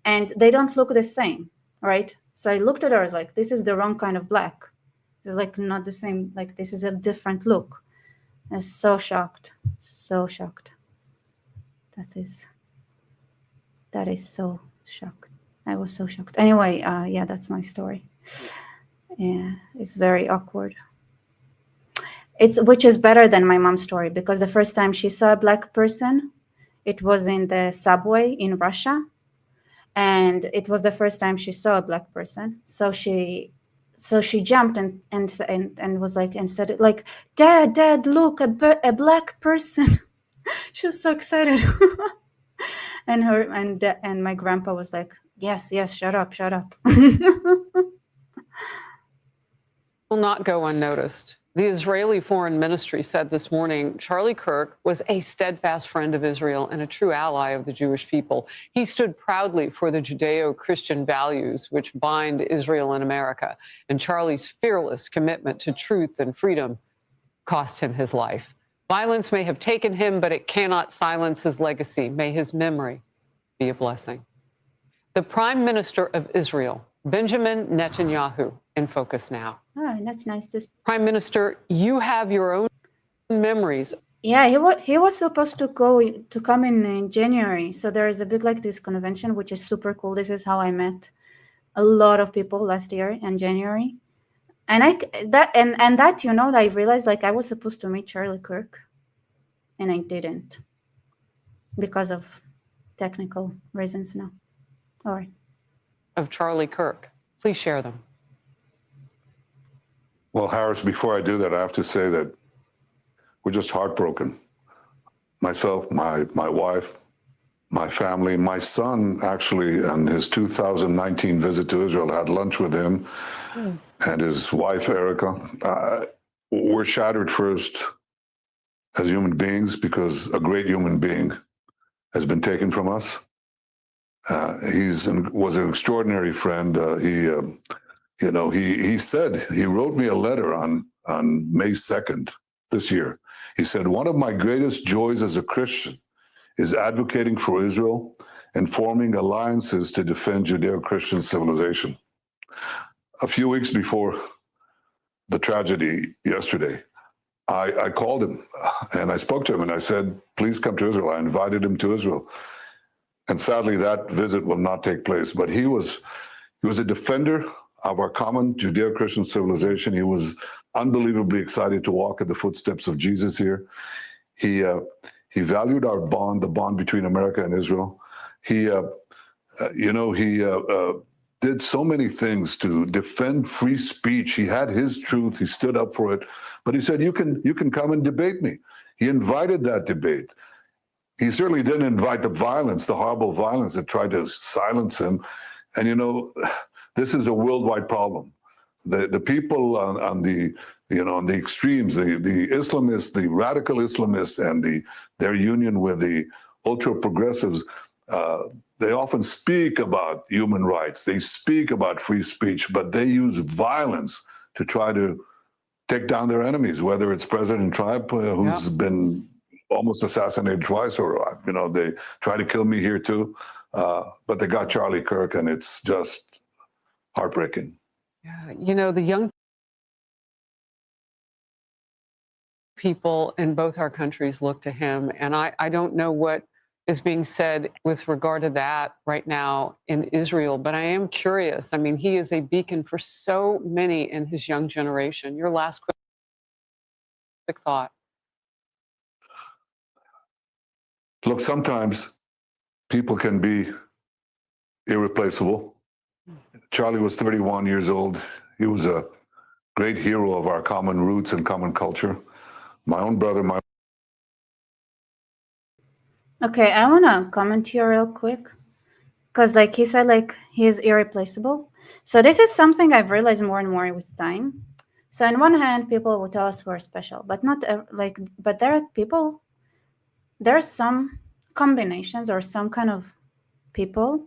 And they don't look the same, right? So I looked at her, I was like, this is the wrong kind of black. It's like not the same, like this is a different look. I was so shocked, so shocked. That is so shocked. I was so shocked. Anyway, yeah, that's my story. Yeah, it's very awkward. Which is better than my mom's story, because the first time she saw a black person, it was in the subway in Russia, and it was the first time she saw a black person. So she jumped and was like, and said like, Dad, look, a black person. She was so excited. and my grandpa was like, yes, shut up. Will not go unnoticed. The Israeli Foreign Ministry said this morning Charlie Kirk was a steadfast friend of Israel and a true ally of the Jewish people. He stood proudly for the Judeo-Christian values which bind Israel and America. And Charlie's fearless commitment to truth and freedom cost him his life. Violence may have taken him, but it cannot silence his legacy. May his memory be a blessing. The Prime Minister of Israel, Benjamin Netanyahu, in focus now. Oh, that's nice to see. Prime Minister, you have your own memories. Yeah, he was supposed to come in January. So there is a big like this convention, which is super cool. This is how I met a lot of people last year in January. And that you know, I realized like I was supposed to meet Charlie Kirk, and I didn't because of technical reasons now. All right. Of Charlie Kirk. Please share them. Well, Harris, before I do that, I have to say that we're just heartbroken. Myself, my wife, my family, my son actually, on his 2019 visit to Israel, had lunch with him and his wife, Erica. We're shattered first as human beings because a great human being has been taken from us. Was an extraordinary friend. He said, he wrote me a letter on May 2nd this year. He said, one of my greatest joys as a Christian is advocating for Israel and forming alliances to defend Judeo-Christian civilization. A few weeks before the tragedy yesterday, I called him and I spoke to him and I said, please come to Israel. I invited him to Israel. And sadly, that visit will not take place. But he was a defender of our common Judeo-Christian civilization. He was unbelievably excited to walk in the footsteps of Jesus here. He valued our bond, the bond between America and Israel. He did so many things to defend free speech. He had his truth. He stood up for it. But he said, you can come and debate me. He invited that debate. He certainly didn't invite the violence, the horrible violence that tried to silence him. And, this is a worldwide problem. The people on the extremes, the Islamists, the radical Islamists, and their union with the ultra progressives, they often speak about human rights. They speak about free speech, but they use violence to try to take down their enemies, whether it's President Trump, who's been almost assassinated twice, or, they try to kill me here too. But they got Charlie Kirk, and it's just heartbreaking. Yeah, the young people in both our countries look to him, and I don't know what is being said with regard to that right now in Israel, but I am curious. I mean, he is a beacon for so many in his young generation. Your last quick thought. Look, sometimes people can be irreplaceable. Charlie was 31 years old. He was a great hero of our common roots and common culture. My own brother, Okay, I want to comment here real quick. Because like he said, like he's irreplaceable. So this is something I've realized more and more with time. So on one hand, people will tell us we're special, but not but there are people, there are some combinations or some kind of people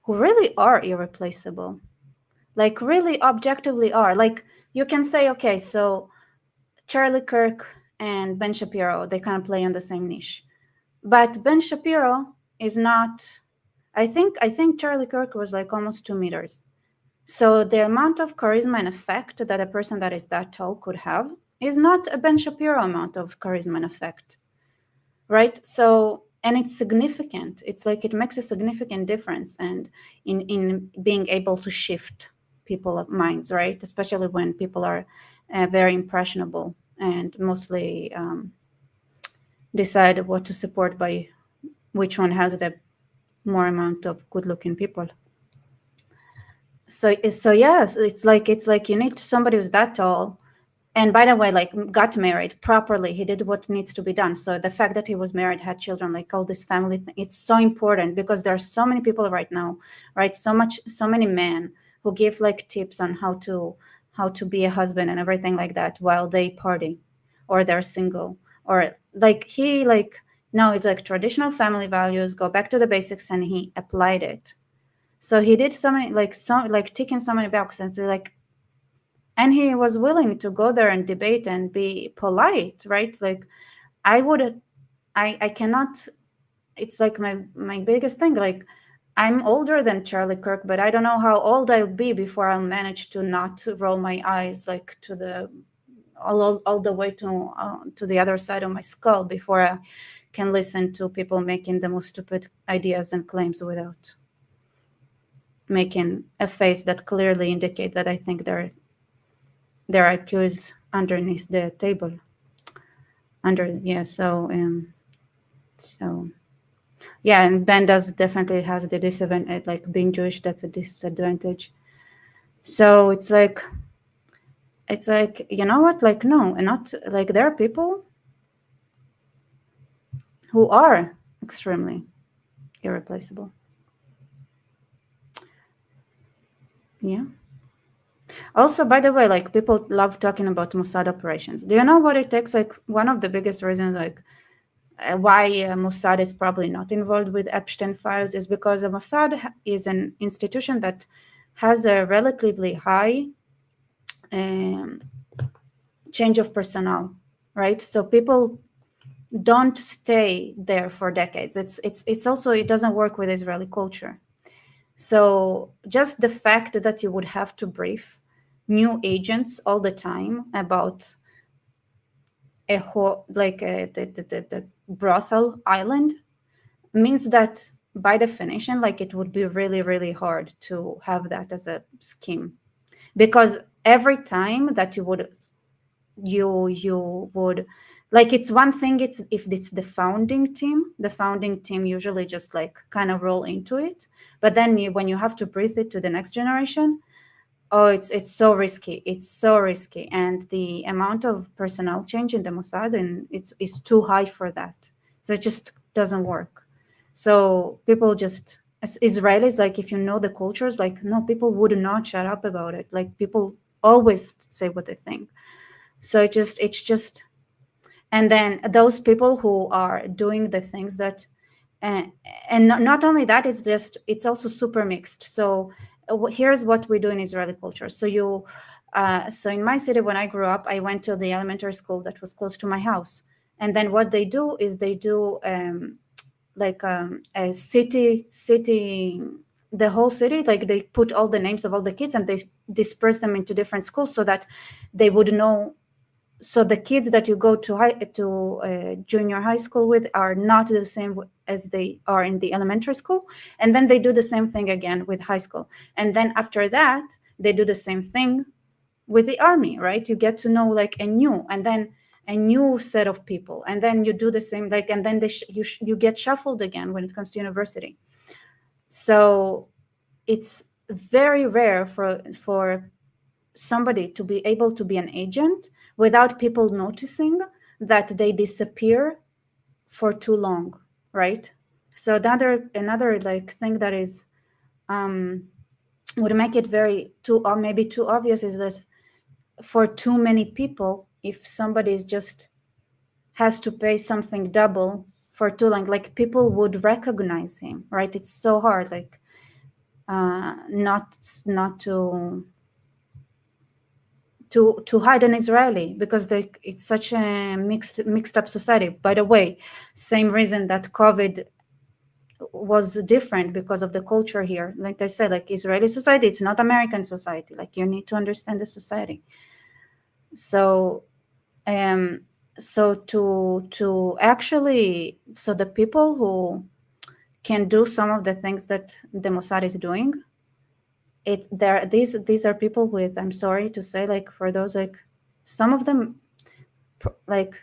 who really are irreplaceable, like really objectively are. Like you can say, okay, so Charlie Kirk and Ben Shapiro, they kind of play on the same niche. But Ben Shapiro is not, I think Charlie Kirk was like almost 2 meters. So the amount of charisma and effect that a person that is that tall could have is not a Ben Shapiro amount of charisma and effect, right? So, and it's significant. It's like it makes a significant difference and in being able to shift people's minds, right? Especially when people are very impressionable and mostly decide what to support by which one has the more amount of good-looking people. So yes, it's like you need somebody who's that tall, and by the way, like got married properly. He did what needs to be done. So the fact that he was married, had children, like all this family thing, it's so important because there are so many people right now, right? So many men who give like tips on how to be a husband and everything like that while they party, or they're single, or like he like. No, it's like traditional family values, go back to the basics, and he applied it. So he did so many, ticking so many boxes, and he was willing to go there and debate and be polite, right? Like I cannot, it's like my biggest thing, like I'm older than Charlie Kirk, but I don't know how old I'll be before I'll manage to not roll my eyes like to the, all the way to the other side of my skull before I can listen to people making the most stupid ideas and claims without making a face that clearly indicate that I think their IQ is underneath the table. Yeah, and Ben does definitely has the disadvantage, like being Jewish, that's a disadvantage. So it's like, you know what, like, no, and not like there are people who are extremely irreplaceable. Yeah. Also, by the way, like people love talking about Mossad operations. Do you know what it takes? Like one of the biggest reasons, like why Mossad is probably not involved with Epstein files is because the Mossad is an institution that has a relatively high change of personnel, right? So people don't stay there for decades. It's also, it doesn't work with Israeli culture. So just the fact that you would have to brief new agents all the time about the brothel island means that by definition, like it would be really, really hard to have that as a scheme, because every time that you would like, it's one thing, it's if it's the founding team usually just like kind of roll into it, but then when you have to breathe it to the next generation, it's so risky. It's so risky, and the amount of personnel change in the Mossad and it's too high for that. So it just doesn't work. So people just, as Israelis, like if you know the cultures, like no, people would not shut up about it. Like people always say what they think. So it's just, and then those people who are doing the things that, and not only that, it's also super mixed. So here's what we do in Israeli culture. So so in my city, when I grew up, I went to the elementary school that was close to my house. And then what they do is they do a city, the whole city, like they put all the names of all the kids and they disperse them into different schools so that they would know. So the kids that you go to junior high school with are not the same as they are in the elementary school. And then they do the same thing again with high school. And then after that, they do the same thing with the army, right? You get to know like a new, and then a new set of people, and then you do the same, like, and then you get shuffled again when it comes to university. So it's very rare for somebody to be able to be an agent without people noticing that they disappear for too long, right? So another like thing that is would make it very too, or maybe too obvious, is this: for too many people, if somebody is just has to pay something double for too long, like, people would recognize him, right? It's so hard, like, not to hide an Israeli, because it's such a mixed up society. By the way, same reason that COVID was different, because of the culture here. Like I said, like, Israeli society, it's not American society. Like, you need to understand the society. So so to actually, so the people who can do some of the things that the Mossad is doing, these are people with, I'm sorry to say, like, for those, like, some of them, like,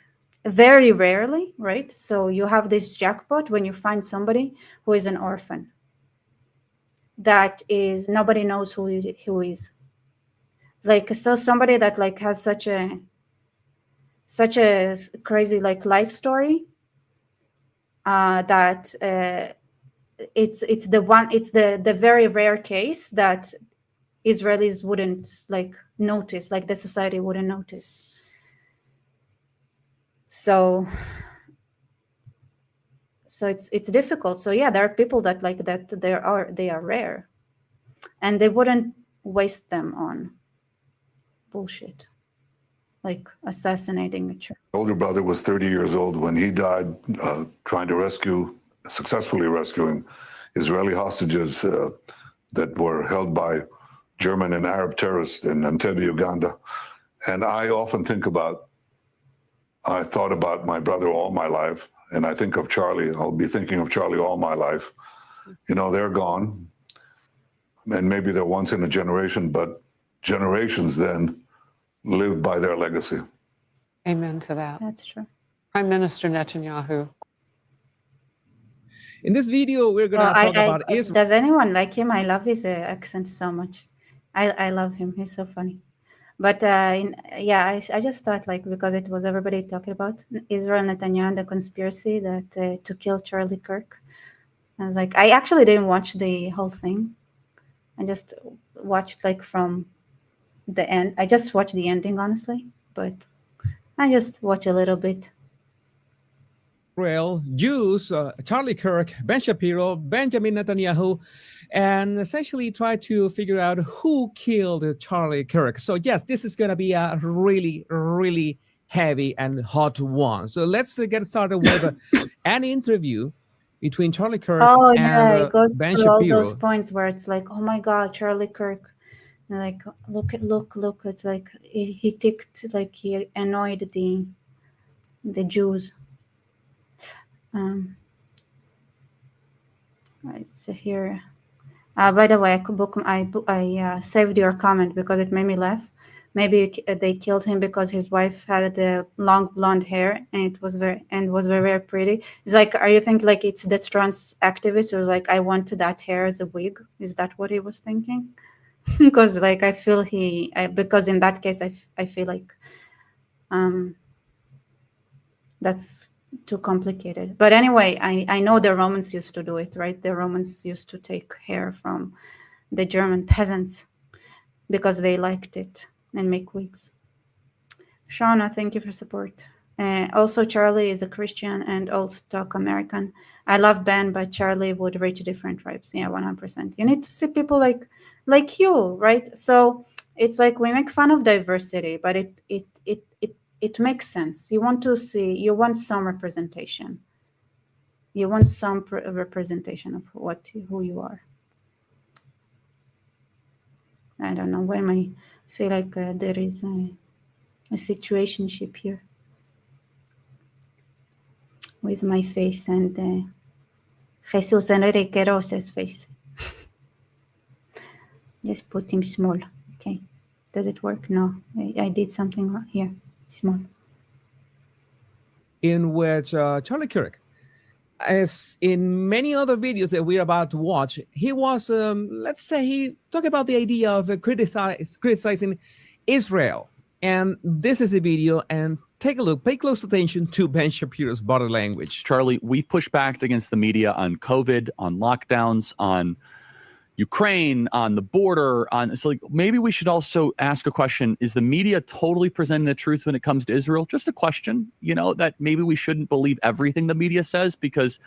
very rarely, right? So you have this jackpot when you find somebody who is an orphan, that is, nobody knows who is, like, so somebody that, like, has such a crazy, like, life story, that it's the very rare case that Israelis wouldn't, like, notice, like, the society wouldn't notice. So it's difficult. So yeah, there are people that, like, that they are rare, and they wouldn't waste them on bullshit like assassinating a child. Older brother was 30 years old when he died, trying to successfully rescuing Israeli hostages that were held by German and Arab terrorists in Entebbe, Uganda. And I often I thought about my brother all my life, and I think of Charlie. I'll be thinking of Charlie all my life. You know, they're gone, and maybe they're once in a generation, but generations then live by their legacy. Amen to that. That's true. Prime Minister Netanyahu. In this video, we're going to talk about Israel. Does anyone like him? I love his accent so much. I love him. He's so funny. But I just thought, like, because it was everybody talking about Israel, Netanyahu, and the conspiracy that to kill Charlie Kirk. I was like, I actually didn't watch the whole thing. I just watched, like, from the end. I just watched the ending, honestly, but I just watched a little bit. Israel, Jews, Charlie Kirk, Ben Shapiro, Benjamin Netanyahu, and essentially try to figure out who killed Charlie Kirk. So yes, this is going to be a really, really heavy and hot one. So let's get started with an interview between Charlie Kirk and it goes Ben through Shapiro. all those points where it's like, oh my God, Charlie Kirk. And like, look. It's like he ticked, like, he annoyed the Jews. Right, so here. By the way, I saved your comment because it made me laugh. Maybe they killed him because his wife had long blonde hair and it was very, very pretty. It's like, are you thinking, like, it's the trans activist who was like, I want that hair as a wig? Is that what he was thinking? Because, like, I feel because in that case I feel like that's too complicated. But anyway, I know the Romans used to do it, right? The Romans used to take hair from the German peasants because they liked it and make wigs. Shauna, thank you for support. Also, Charlie is a Christian and also talk American. I love Ben, but Charlie would reach different tribes. Yeah, 100%. You need to see people like you, right? So it's like we make fun of diversity, but it makes sense. You want some representation. You want some representation of who you are. I don't know why I feel like there is a situationship here with my face and Jesus Enrique Rosa's face. Just put him small. Okay. Does it work? No. I did something wrong here. Small. in which Charlie Kirk, as in many other videos that we're about to watch, he was, let's say, he talked about the idea of criticizing Israel. And this is a video, and take a look, pay close attention to Ben Shapiro's body language. Charlie, we've pushed back against the media on COVID, on lockdowns, on Ukraine, on the border, on so like maybe we should also ask a question: is the media totally presenting the truth when it comes to Israel? Just a question, that maybe we shouldn't believe everything the media says, because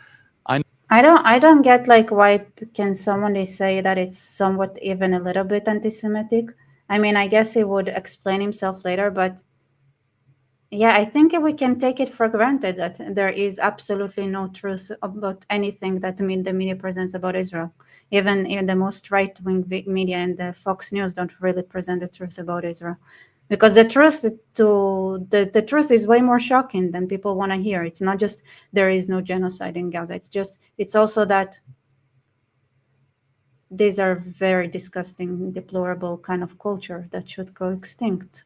I don't get like why can somebody say that it's somewhat even a little bit anti-Semitic. I mean, I guess he would explain himself later, but yeah, I think we can take it for granted that there is absolutely no truth about anything that the media presents about Israel. Even in the most right-wing media and the Fox News don't really present the truth about Israel, because the truth is way more shocking than people want to hear. It's not just there is no genocide in Gaza. It's also that these are very disgusting, deplorable kind of culture that should go extinct.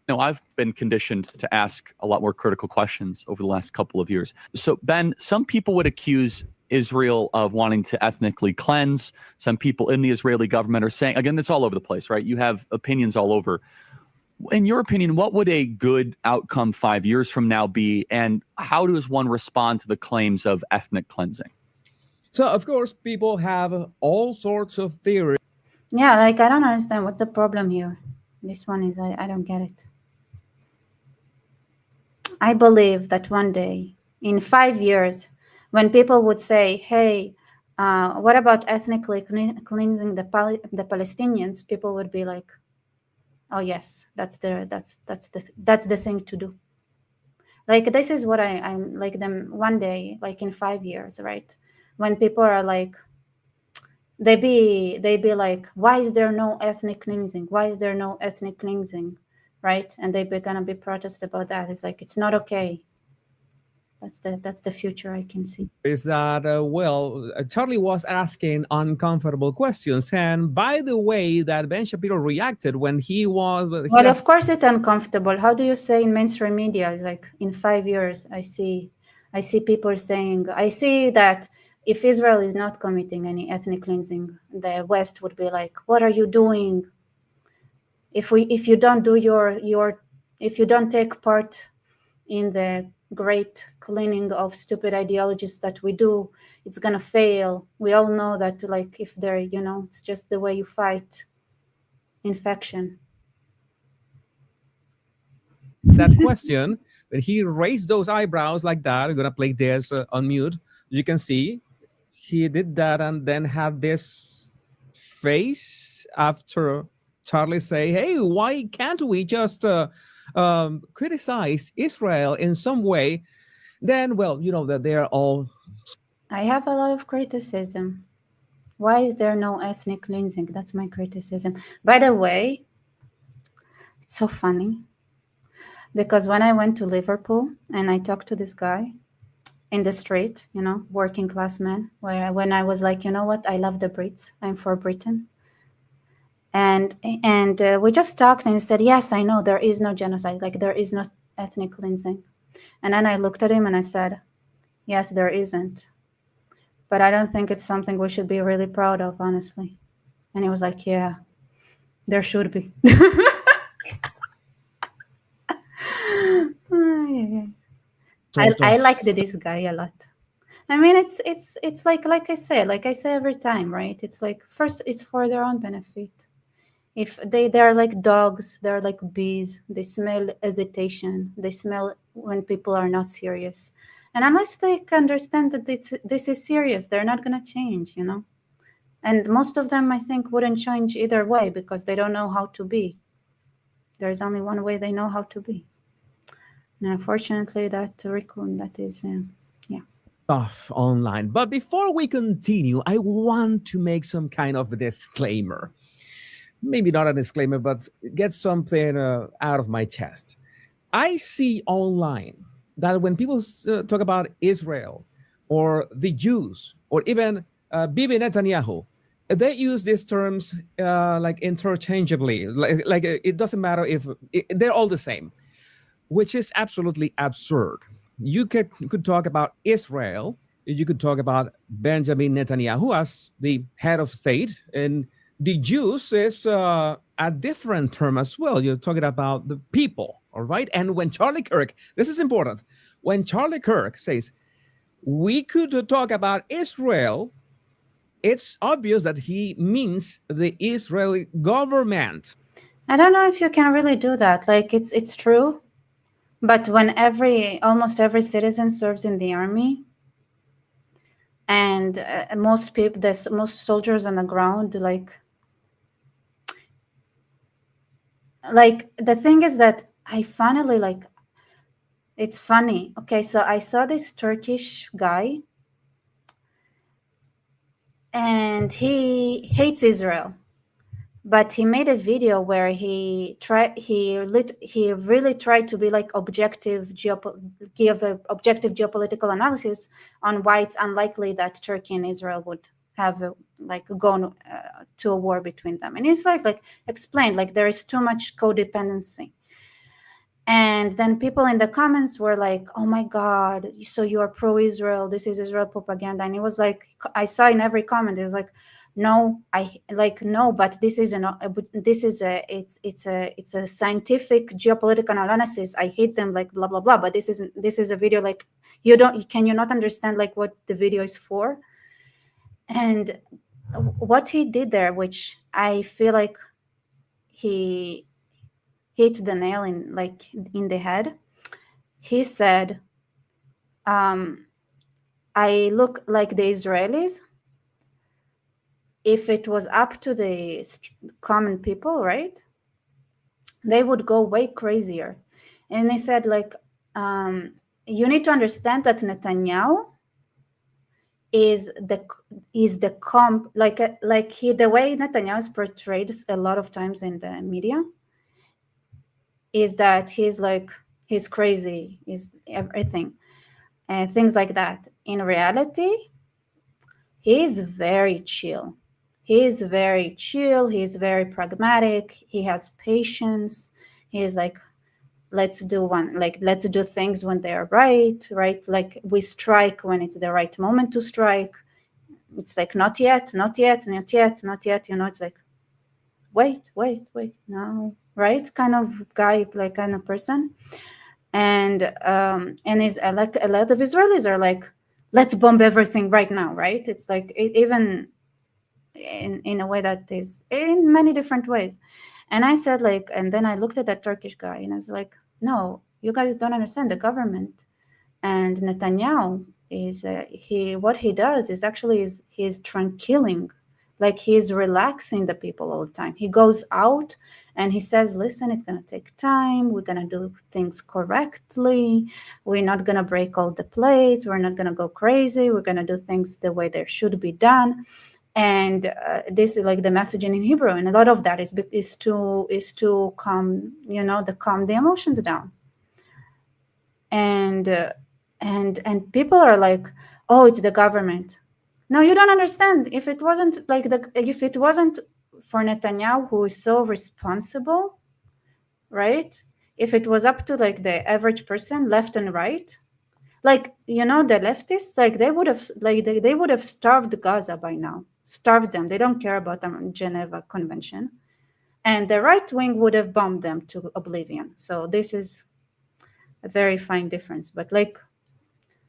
I've been conditioned to ask a lot more critical questions over the last couple of years. So, Ben, some people would accuse Israel of wanting to ethnically cleanse. Some people in the Israeli government are saying, again, it's all over the place, right? You have opinions all over. In your opinion, what would a good outcome 5 years from now be? And how does one respond to the claims of ethnic cleansing? So, of course, people have all sorts of theories. Yeah, like I don't understand what's the problem here. This one is, I don't get it. I believe that one day, in 5 years, when people would say, hey, what about ethnically cleansing the Palestinians? People would be like, oh yes, that's the thing to do. Like, this is what I'm like them one day, like in 5 years, right? When people are like, they be like, why is there no ethnic cleansing? Why is there no ethnic cleansing? Right? And they're gonna be protest about that. It's like, it's not okay. That's the future I can see. Is that, Charlie was asking uncomfortable questions. And by the way that Ben Shapiro reacted when he was... Well, of course it's uncomfortable. How do you say in mainstream media? It's like, in 5 years, I see people saying, I see that if Israel is not committing any ethnic cleansing, the West would be like, what are you doing? If you don't do if you don't take part in the great cleaning of stupid ideologies that we do, it's gonna fail. We all know that, like, if they're, it's just the way you fight infection. That question, when he raised those eyebrows like that, I'm gonna play this on mute. You can see he did that and then had this face after Charlie say, hey, why can't we just criticize Israel in some way? Then, that they're all... I have a lot of criticism. Why is there no ethnic cleansing? That's my criticism. By the way, it's so funny, because when I went to Liverpool and I talked to this guy in the street, working class man, when I was like, you know what, I love the Brits, I'm for Britain. And we just talked, and he said, yes, I know there is no genocide, like there is no ethnic cleansing. And then I looked at him and I said, yes, there isn't. But I don't think it's something we should be really proud of, honestly. And he was like, yeah, there should be. I like this guy a lot. I mean, it's like I say every time, right? It's like, first, it's for their own benefit. If they're like dogs, they're like bees. They smell hesitation. They smell when people are not serious. And unless they understand that this is serious, they're not going to change, And most of them, I think, wouldn't change either way because they don't know how to be. There's only one way they know how to be. And unfortunately, that is, off online. But before we continue, I want to make some kind of a disclaimer. Maybe not a disclaimer, but get something out of my chest. I see online that when people talk about Israel or the Jews or even Bibi Netanyahu, they use these terms like interchangeably. Like it doesn't matter if they're all the same. which is absolutely absurd. You could talk about Israel. You could talk about Benjamin Netanyahu as the head of state, and the Jews is a different term as well. You're talking about the people, all right? And when Charlie Kirk, this is important, when Charlie Kirk says, we could talk about Israel, it's obvious that he means the Israeli government. I don't know if you can really do that. Like, it's true, but when almost every citizen serves in the army, and most people, there's most soldiers on the ground, like the thing is that I finally, like, it's funny. Okay, so I saw this Turkish guy, and he hates Israel, but he made a video where he really tried to be like give an objective geopolitical analysis on why it's unlikely that Turkey and Israel would have gone to a war between them. And it's like explained, like there is too much codependency. And then people in the comments were like, oh my God, so you are pro-Israel, this is Israel propaganda. And it was like, I saw in every comment, it was like, no, no, but this is it's a scientific geopolitical analysis. I hate them, like blah blah blah. But this is a video, like can you not understand like what the video is for? And what he did there, which I feel like he hit the nail in the head. He said, I look like the Israelis. If it was up to the common people, right, they would go way crazier. And they said, like, you need to understand that Netanyahu is the way Netanyahu is portrayed a lot of times in the media is that he's crazy, he's everything, and things like that. In reality, he's very chill. He's very chill. He's very pragmatic. He has patience. He's like, let's do things when they are right? Like we strike when it's the right moment to strike. It's like, not yet. You know, it's like, wait, no, right? Kind of guy, like kind of person. And is like a lot of Israelis are like, let's bomb everything right now, right? It's like even in a way that is in many different ways. And I said, like, and then I looked at that Turkish guy and I was like, no, you guys don't understand the government. And Netanyahu is what he does is actually he's tranquiling, like he's relaxing the people all the time. He goes out and he says, listen, it's going to take time. We're going to do things correctly. We're not going to break all the plates. We're not going to go crazy. We're going to do things the way they should be done. And this is like the messaging in Hebrew, and a lot of that is to calm, calm the emotions down. And people are like, oh, it's the government. No, you don't understand. If it wasn't for Netanyahu, who is so responsible, right? If it was up to like the average person, left and right, like, the leftists, like they would have starved Gaza by now. Starved them. They don't care about the Geneva Convention. And the right wing would have bombed them to oblivion. So this is a very fine difference. But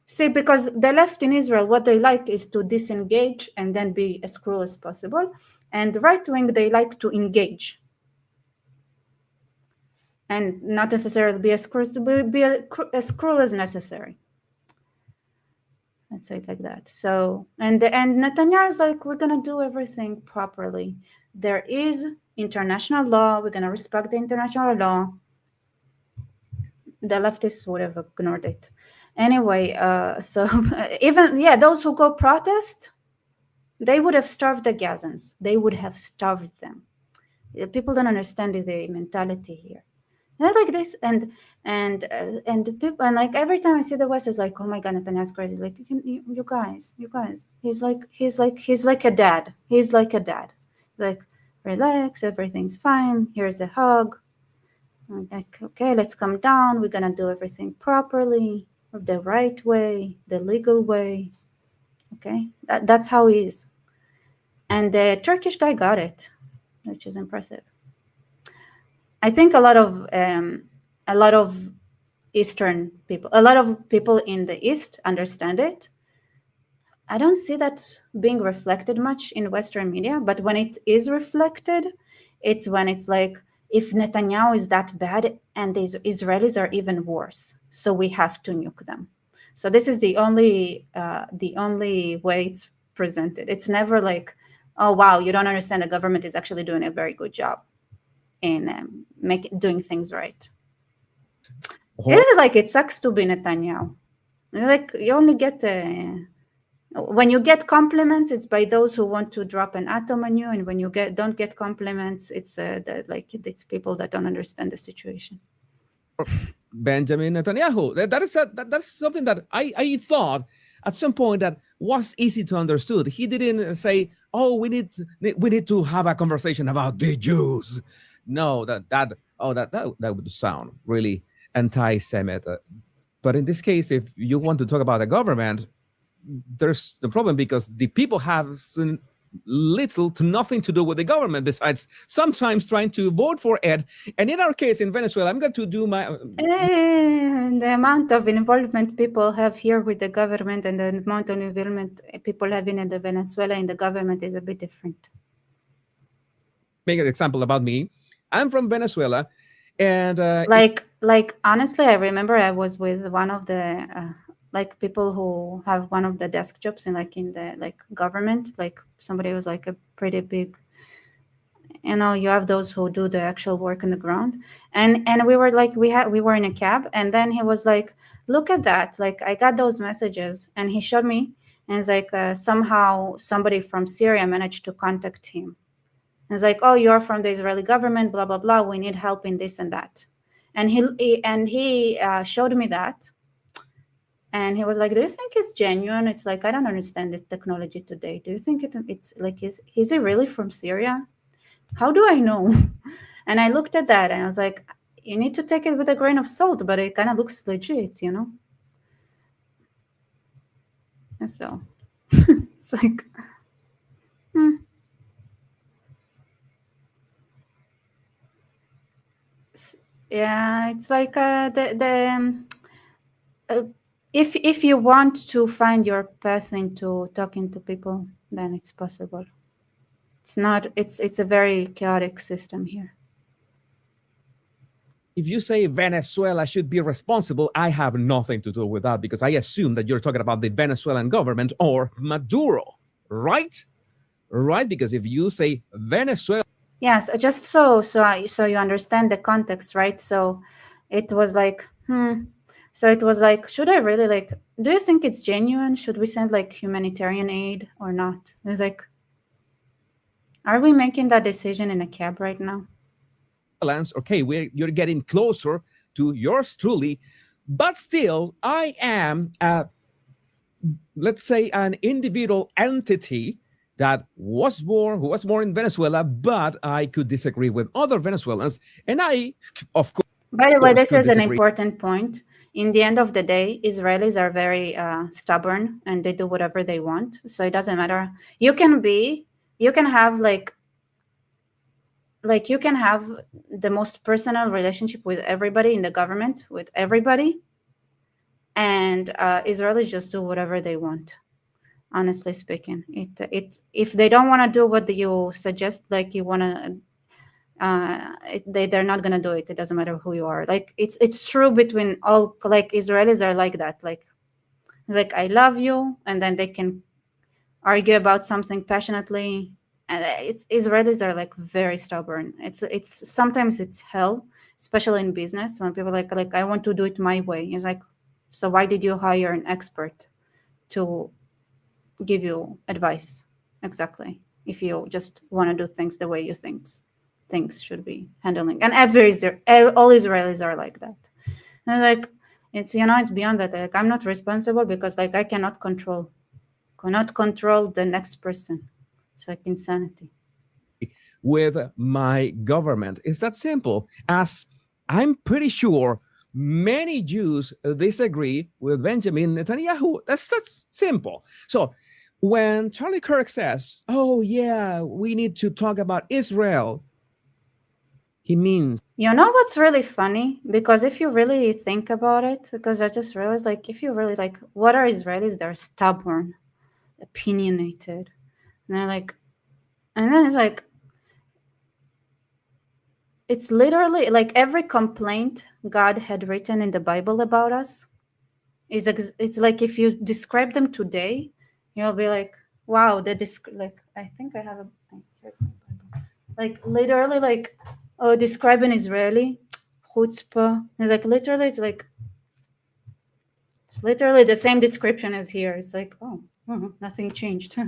see, because the left in Israel, what they like is to disengage and then be as cruel as possible. And the right wing, they like to engage. And not necessarily be as cruel as necessary. Let's say it like that. So, and Netanyahu is like, we're going to do everything properly. There is international law. We're going to respect the international law. The leftists would have ignored it. Anyway, so even, those who go protest, they would have starved the Gazans. They would have starved them. People don't understand the mentality here. And like this, and people, and like every time I see the West, is like, oh my God, Netanyahu's crazy. Like, you guys, he's like a dad. He's like a dad. Like, relax, everything's fine. Here's a hug. I'm like, okay, let's come down. We're gonna do everything properly, the right way, the legal way. Okay, that's how he is. And the Turkish guy got it, which is impressive. I think a lot of Eastern people, a lot of people in the East understand it. I don't see that being reflected much in Western media, but when it is reflected, it's when it's like, if Netanyahu is that bad and the Israelis are even worse, so we have to nuke them. So this is the only way it's presented. It's never like, oh wow, you don't understand, the government is actually doing a very good job in doing things right. It is like, it sucks to be Netanyahu. Like, you only get when you get compliments, it's by those who want to drop an atom on you, and when you don't get compliments, it's it's people that don't understand the situation. Benjamin Netanyahu. That's something that I thought at some point that was easy to understood. He didn't say, "Oh, we need to have a conversation about the Jews." No, that would sound really anti-Semite. But in this case, if you want to talk about the government, there's the problem, because the people have little to nothing to do with the government, besides sometimes trying to vote for it. And in our case in Venezuela, I'm going to do my the amount of involvement people have here with the government and the amount of involvement people have in the Venezuela in the government is a bit different. Make an example about me. I'm from Venezuela, and like honestly, I remember I was with one of the like people who have one of the desk jobs in the government, like somebody who's like a pretty big, you have those who do the actual work on the ground, and we were like, we were in a cab, and then he was like, look at that, like I got those messages, and he showed me, and it's like somehow somebody from Syria managed to contact him, and it's like, oh, you're from the Israeli government, blah blah blah, we need help in this and that, and he showed me that. And he was like, do you think it's genuine? It's like, I don't understand this technology today. Do you think it's like, is he really from Syria? How do I know? And I looked at that and I was like, you need to take it with a grain of salt, but it kind of looks legit, And so it's like, yeah, it's like if you want to find your path into talking to people, then it's possible. It's a very chaotic system here. If you say Venezuela should be responsible, I have nothing to do with that, because I assume that you're talking about the Venezuelan government or Maduro, right? Right? Because if you say Venezuela, yes, just so you understand the context, right? So it was like, So it was like, should I really do you think it's genuine? Should we send humanitarian aid or not? It's like, are we making that decision in a cab right now? Okay, you're getting closer to yours truly, but still, I am, let's say, an individual entity that who was born in Venezuela, but I could disagree with other Venezuelans, and I, of course. By the way, this is an important point. In the end of the day, Israelis are very stubborn, and they do whatever they want. So it doesn't matter. You can have you can have the most personal relationship with everybody in the government, with everybody, and Israelis just do whatever they want. Honestly speaking, if they don't want to do what you suggest, you want to. They're not gonna do it. It doesn't matter who you are. It's true between all. Israelis are like that. It's like, I love you, and then they can argue about something passionately. And Israelis are very stubborn. It's sometimes it's hell, especially in business, when people like I want to do it my way. It's like, so why did you hire an expert to give you advice exactly if you just want to do things the way you think things should be handling? And all Israelis are like that. And it's beyond that. I'm not responsible because I cannot control the next person. It's insanity. With my government, it's that simple. As I'm pretty sure many Jews disagree with Benjamin Netanyahu. That's simple. So when Charlie Kirk says, oh, yeah, we need to talk about Israel, he means. You know what's really funny? Because if you really think about it, because I just realized, like, if you really, like, what are Israelis? They're stubborn, opinionated. And they're like, and then it's like, it's literally like every complaint God had written in the Bible about us is it's like if you describe them today, you'll be like, wow, like I think I have here's my Bible. Like literally like describe an Israeli chutzpah. And like literally it's literally the same description as here. It's like, oh, nothing changed.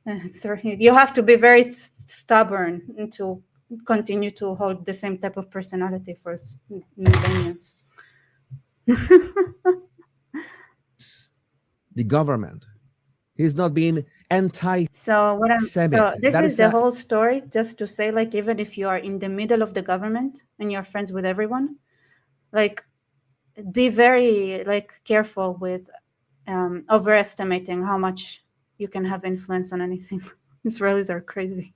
You have to be very stubborn to continue to hold the same type of personality for millennia. The government. He's not being So this is the whole story, just to say, like, even if you are in the middle of the government and you're friends with everyone, like, be very like careful with overestimating how much you can have influence on anything. Israelis are crazy.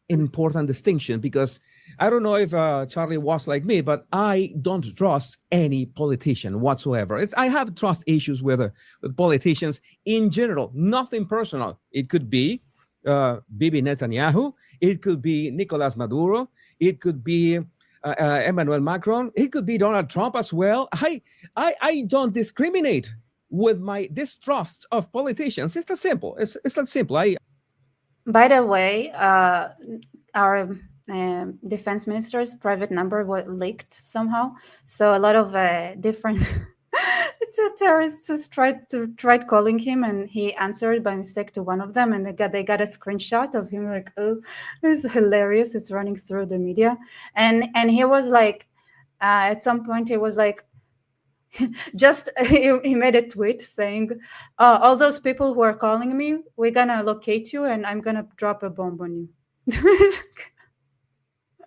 Important distinction, because I don't know if Charlie was like me, but I don't trust any politician whatsoever. I have trust issues with politicians in general, nothing personal. It could be Bibi Netanyahu, it could be Nicolas Maduro, it could be Emmanuel Macron, it could be Donald Trump as well. I don't discriminate with my distrust of politicians. It's that simple. It's that simple. By the way, our defense minister's private number was leaked somehow. So a lot of different terrorists tried calling him, and he answered by mistake to one of them, and they got a screenshot of him like, oh, it's hilarious. It's running through the media, and he was like, at some point he was like, just he made a tweet saying, all those people who are calling me, we're gonna locate you and I'm gonna drop a bomb on you.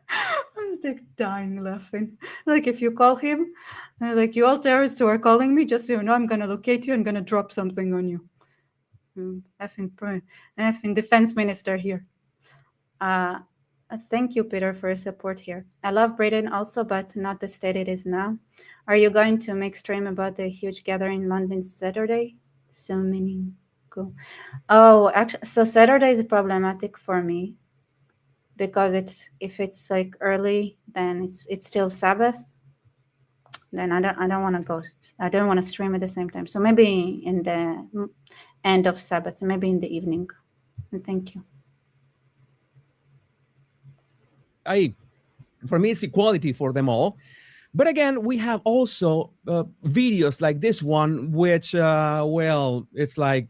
I was like dying laughing. Like, if you call him, like, you all terrorists who are calling me, just so you know, I'm gonna locate you and gonna drop something on you. Effing defense minister here. Thank you, Peter, for your support here. I love Britain also, but not the state it is now. Are you going to make stream about the huge gathering in London Saturday? So many. Cool. Oh, actually, so Saturday is problematic for me because if it's like early, then it's still Sabbath. Then I don't want to go. I don't want to stream at the same time. So maybe in the end of Sabbath, maybe in the evening. And thank you. For me, it's equality for them all. But again, we have also videos like this one, which, well, it's like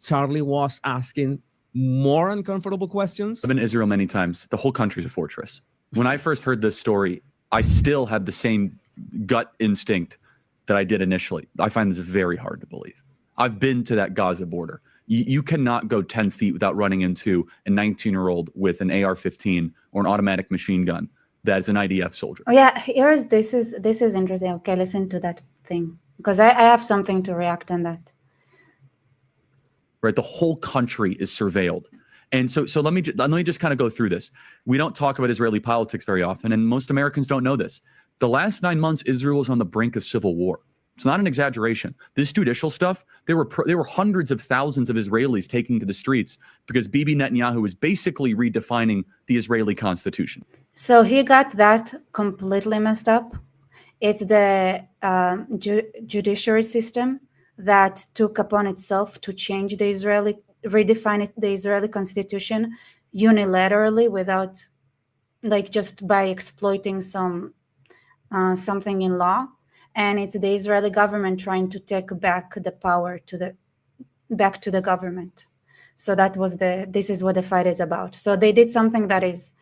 Charlie was asking more uncomfortable questions. I've been in Israel many times. The whole country's a fortress. When I first heard this story, I still had the same gut instinct that I did initially. I find this very hard to believe. I've been to that Gaza border. You cannot go 10 feet without running into a 19-year-old with an AR-15 or an automatic machine gun that is an IDF soldier. Oh yeah, this is interesting. Okay, listen to that thing, because I have something to react on that. Right, the whole country is surveilled. And so let me just kind of go through this. We don't talk about Israeli politics very often, and most Americans don't know this. The last 9 months, Israel is on the brink of civil war. It's not an exaggeration. This judicial stuff, there were hundreds of thousands of Israelis taking to the streets because Bibi Netanyahu is basically redefining the Israeli constitution. So he got that completely messed up. It's the judiciary system that took upon itself to change redefine the Israeli constitution unilaterally without, like, just by exploiting something in law. And it's the Israeli government trying to take back the power back to the government. So this is what the fight is about. So they did something that is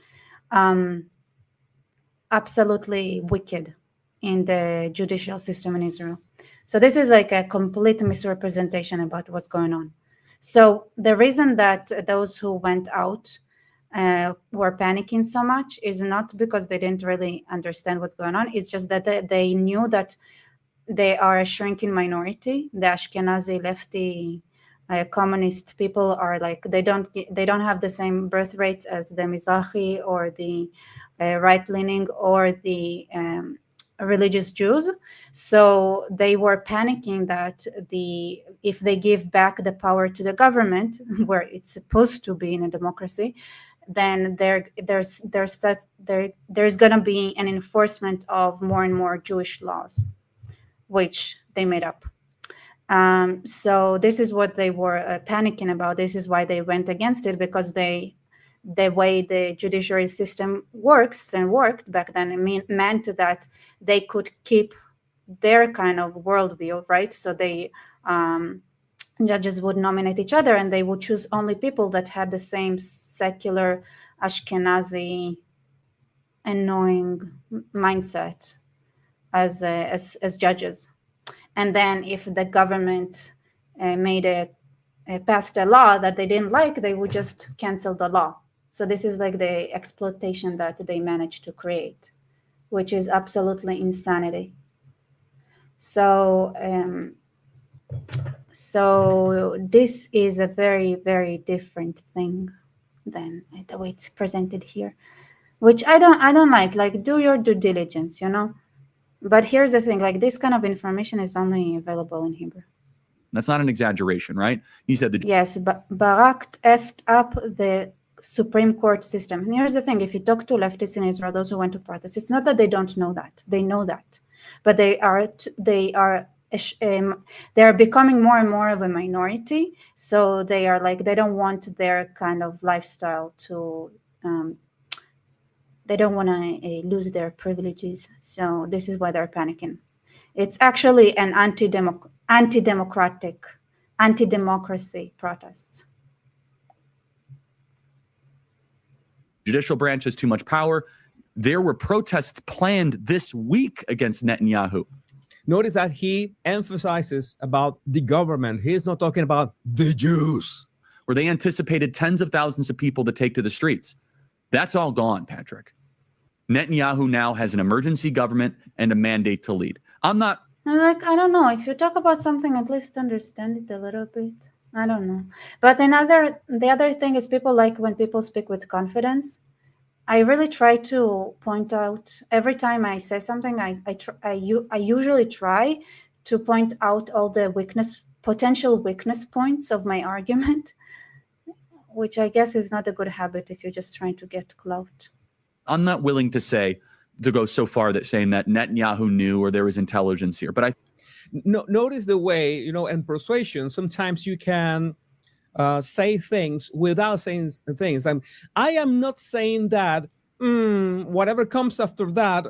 absolutely wicked in the judicial system in Israel. So this is like a complete misrepresentation about what's going on. So the reason that those who went out were panicking so much is not because they didn't really understand what's going on. It's just that they knew that they are a shrinking minority. The Ashkenazi lefty communist people are like they don't have the same birth rates as the Mizrahi or the right-leaning or the religious Jews. So they were panicking that if they give back the power to the government, where it's supposed to be in a democracy, then there's going to be an enforcement of more and more Jewish laws, which they made up. So this is what they were panicking about. This is why they went against it, because the way the judiciary system works and worked back then, it meant that they could keep their kind of worldview, right? So they judges would nominate each other, and they would choose only people that had the same secular Ashkenazi annoying mindset as judges. And then if the government passed a law that they didn't like, they would just cancel the law. So this is like the exploitation that they managed to create, which is absolutely insanity. So this is a very, very different thing than the way it's presented here, which I don't like. Like, do your due diligence, you know. But here's the thing: like, this kind of information is only available in Hebrew. That's not an exaggeration, right? He said yes, but Barak effed up the Supreme Court system. And here's the thing: if you talk to leftists in Israel, those who went to protest, it's not that they don't know that; they know that, but they are becoming more and more of a minority. So they are like, they don't want their kind of lifestyle to. They don't want to lose their privileges. So this is why they're panicking. It's actually an anti-democratic, anti-democracy protests. Judicial branch has too much power. There were protests planned this week against Netanyahu. Notice that he emphasizes about the government. He's not talking about the Jews. Where they anticipated tens of thousands of people to take to the streets. That's all gone, Patrick. Netanyahu now has an emergency government and a mandate to lead. I don't know. If you talk about something, at least understand it a little bit. I don't know. But the other thing is, people like when people speak with confidence. I really try to point out every time I say something. I usually try to point out all the potential weakness points of my argument, which I guess is not a good habit if you're just trying to get clout. I'm not willing to go so far that saying that Netanyahu knew or there was intelligence here, but notice the way, in persuasion, sometimes you can say things without saying things. I am not saying that whatever comes after that,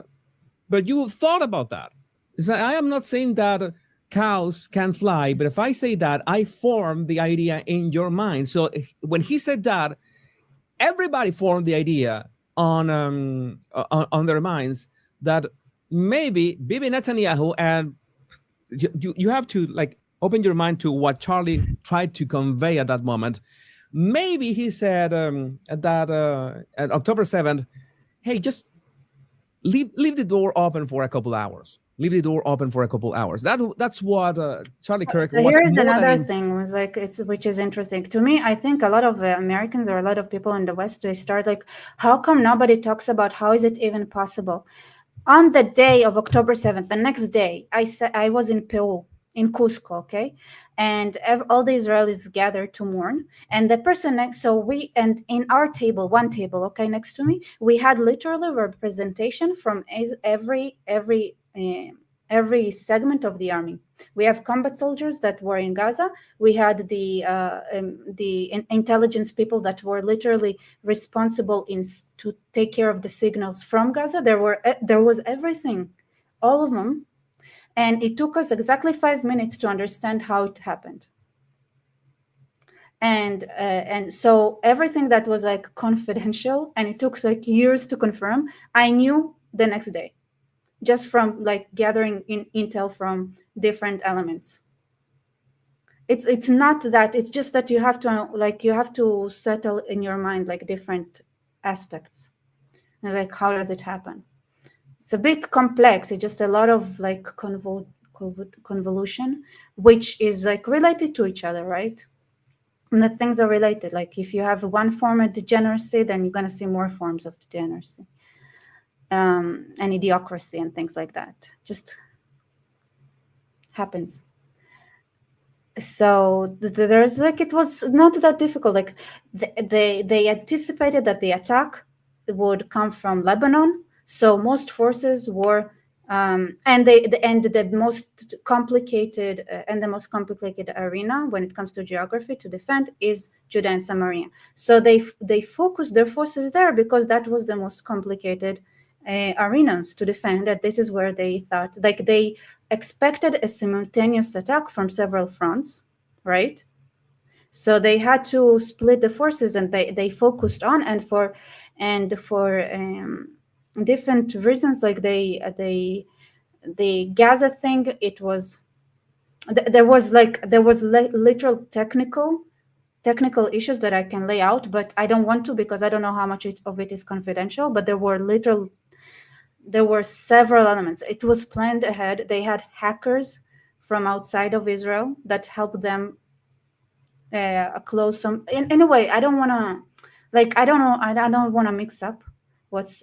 but you have thought about that. I am not saying that cows can fly, but if I say that, I form the idea in your mind. So when he said that, everybody formed the idea on their minds that maybe Bibi Netanyahu, and you have to like open your mind to what Charlie tried to convey at that moment. Maybe he said at October 7th, hey, just leave the door open for a couple hours. Leave the door open for a couple hours. That's what Charlie Kirk. So here's another thing, which is interesting to me. I think a lot of Americans or a lot of people in the West, they start like, how come nobody talks about how is it even possible? On the day of October 7th, the next day, I was in Peru, in Cusco, okay, and all the Israelis gathered to mourn. And the person next, and in our table, one table, okay, next to me, we had literally representation from every segment of the army. We have combat soldiers that were in Gaza. We had the intelligence people that were literally responsible to take care of the signals from Gaza. There was everything, all of them, and it took us exactly 5 minutes to understand how it happened. And so everything that was like confidential, and it took like years to confirm, I knew the next day, just from like gathering intel from different elements. It's not that, it's just that you have to settle in your mind like different aspects. And like, how does it happen? It's a bit complex. It's just a lot of like convolution, which is like related to each other, right? And the things are related. Like if you have one form of degeneracy, then you're going to see more forms of degeneracy, and idiocracy and things like that. Just happens. So there's like, it was not that difficult. Like they anticipated that the attack would come from Lebanon. So most forces were, and the most complicated arena when it comes to geography to defend is Judah and Samaria. So they focused their forces there because that was the most complicated arenas to defend. That this is where they thought, like they expected a simultaneous attack from several fronts, right? So they had to split the forces, and they focused on and for different reasons, like the Gaza thing, it was there was literal technical issues that I can lay out, but I don't want to because I don't know how much of it is confidential. But there were several elements. It was planned ahead. They had hackers from outside of Israel that helped them close some. In a way, I don't want to, like, I don't know. I don't want to mix up what's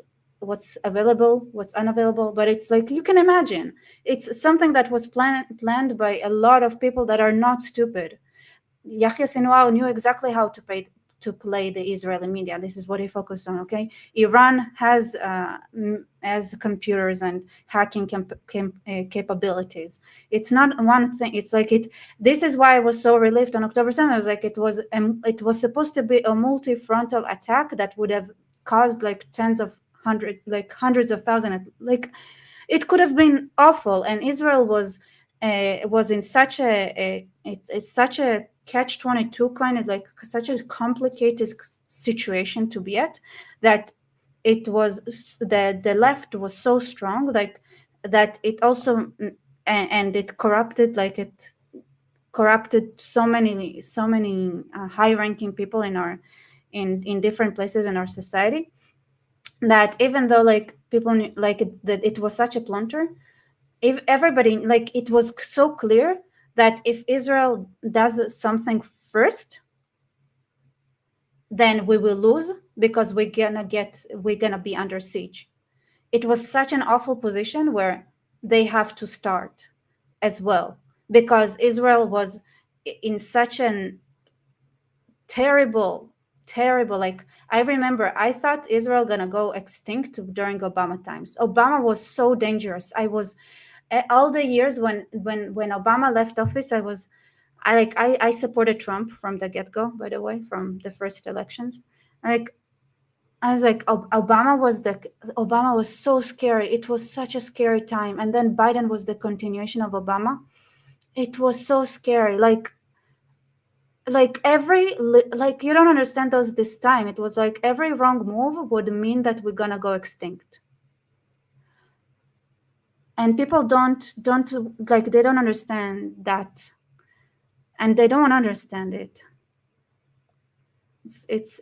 available, what's unavailable. But it's like, you can imagine, it's something that was planned by a lot of people that are not stupid. Yahya Sinwar knew exactly how to play the Israeli media. This is what he focused on. Okay, Iran has computers and hacking capabilities. It's not one thing. It's like it. This is why I was so relieved on October 7th. I was like, it was supposed to be a multi-frontal attack that would have caused like hundreds of thousands. Like, it could have been awful. And Israel was in such it's such a catch-22 kind of, like, such a complicated situation to be at, that it was the left was so strong, like that it also and it corrupted so many high-ranking people in different places in our society, that even though like people knew, like that it was such a plunder, if everybody, like, it was so clear that if Israel does something first, then we will lose because we're gonna be under siege. It was such an awful position where they have to start as well, because Israel was in such an terrible, like, I remember I thought Israel gonna go extinct during Obama times. Obama was so dangerous. All the years when Obama left office, I supported Trump from the get-go, by the way, from the first elections. Like, I was like, Obama was so scary. It was such a scary time. And then Biden was the continuation of Obama. It was so scary. Like you don't understand this time. It was like every wrong move would mean that we're gonna go extinct. And people don't like, they don't understand that, and they don't understand it. It's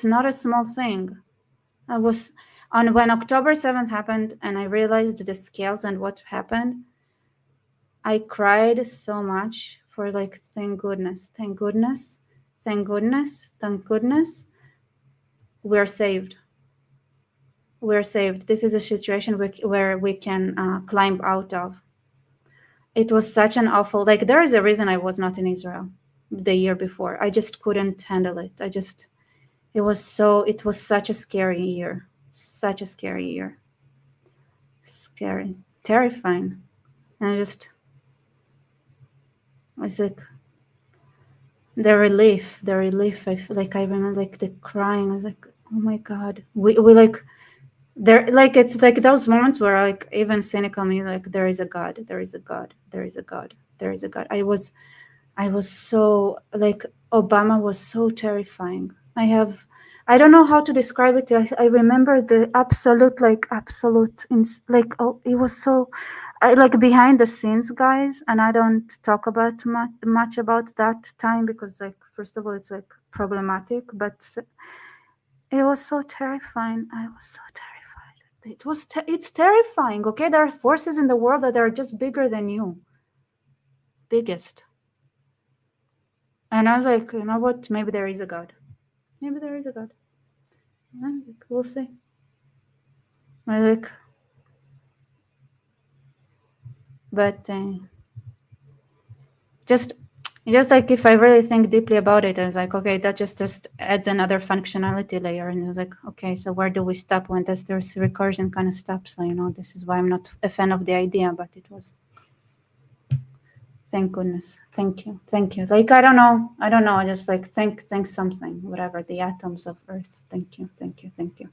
not a small thing. I was when October 7th happened and I realized the scales and what happened, I cried so much for, like, thank goodness, we're saved. We're saved. This is a situation where we can climb out of. It was such an awful, like, there is a reason I was not in Israel the year before. I just couldn't handle it. It was such a scary year. Scary, terrifying. And I was like, the relief. I feel like I remember, like, the crying. I was like, oh my God, we like, there, like, it's like those moments where, like, even cynical me, like, there is a God. I was so, like, Obama was so terrifying. I don't know how to describe it. I remember the absolute, it was so, like, behind the scenes, guys. And I don't talk about much about that time because, like, first of all, it's like problematic, but it was so terrifying. I was so terrified. It's terrifying. Okay, there are forces in the world that are just bigger than you, biggest. And I was like, you know what? Maybe there is a God. Maybe there is a God. I was like, we'll see. I was like, but just like if I really think deeply about it, I was like, okay, that just adds another functionality layer. And I was like, okay, so where do we stop when there's recursion kind of stops? So, you know, this is why I'm not a fan of the idea, but it was. Thank goodness. Thank you. Thank you. Like, I don't know. I just like think something, whatever, the atoms of Earth. Thank you. Thank you. Thank you.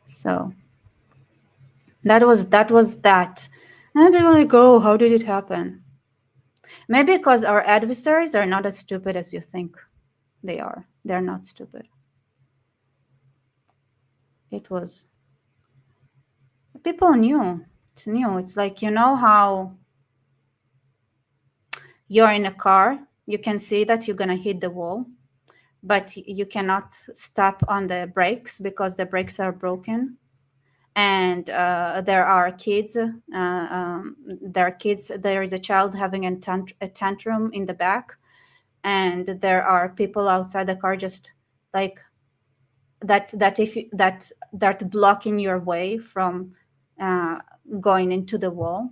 So that was that. And people like, oh, how did it happen? Maybe because our adversaries are not as stupid as you think they are. They're not stupid. It was. People knew. It's new. It's like, you know how you're in a car, you can see that you're going to hit the wall, but you cannot stop on the brakes because the brakes are broken. And there are kids, there is a child having a tantrum in the back, and there are people outside the car just like that blocking your way from going into the wall.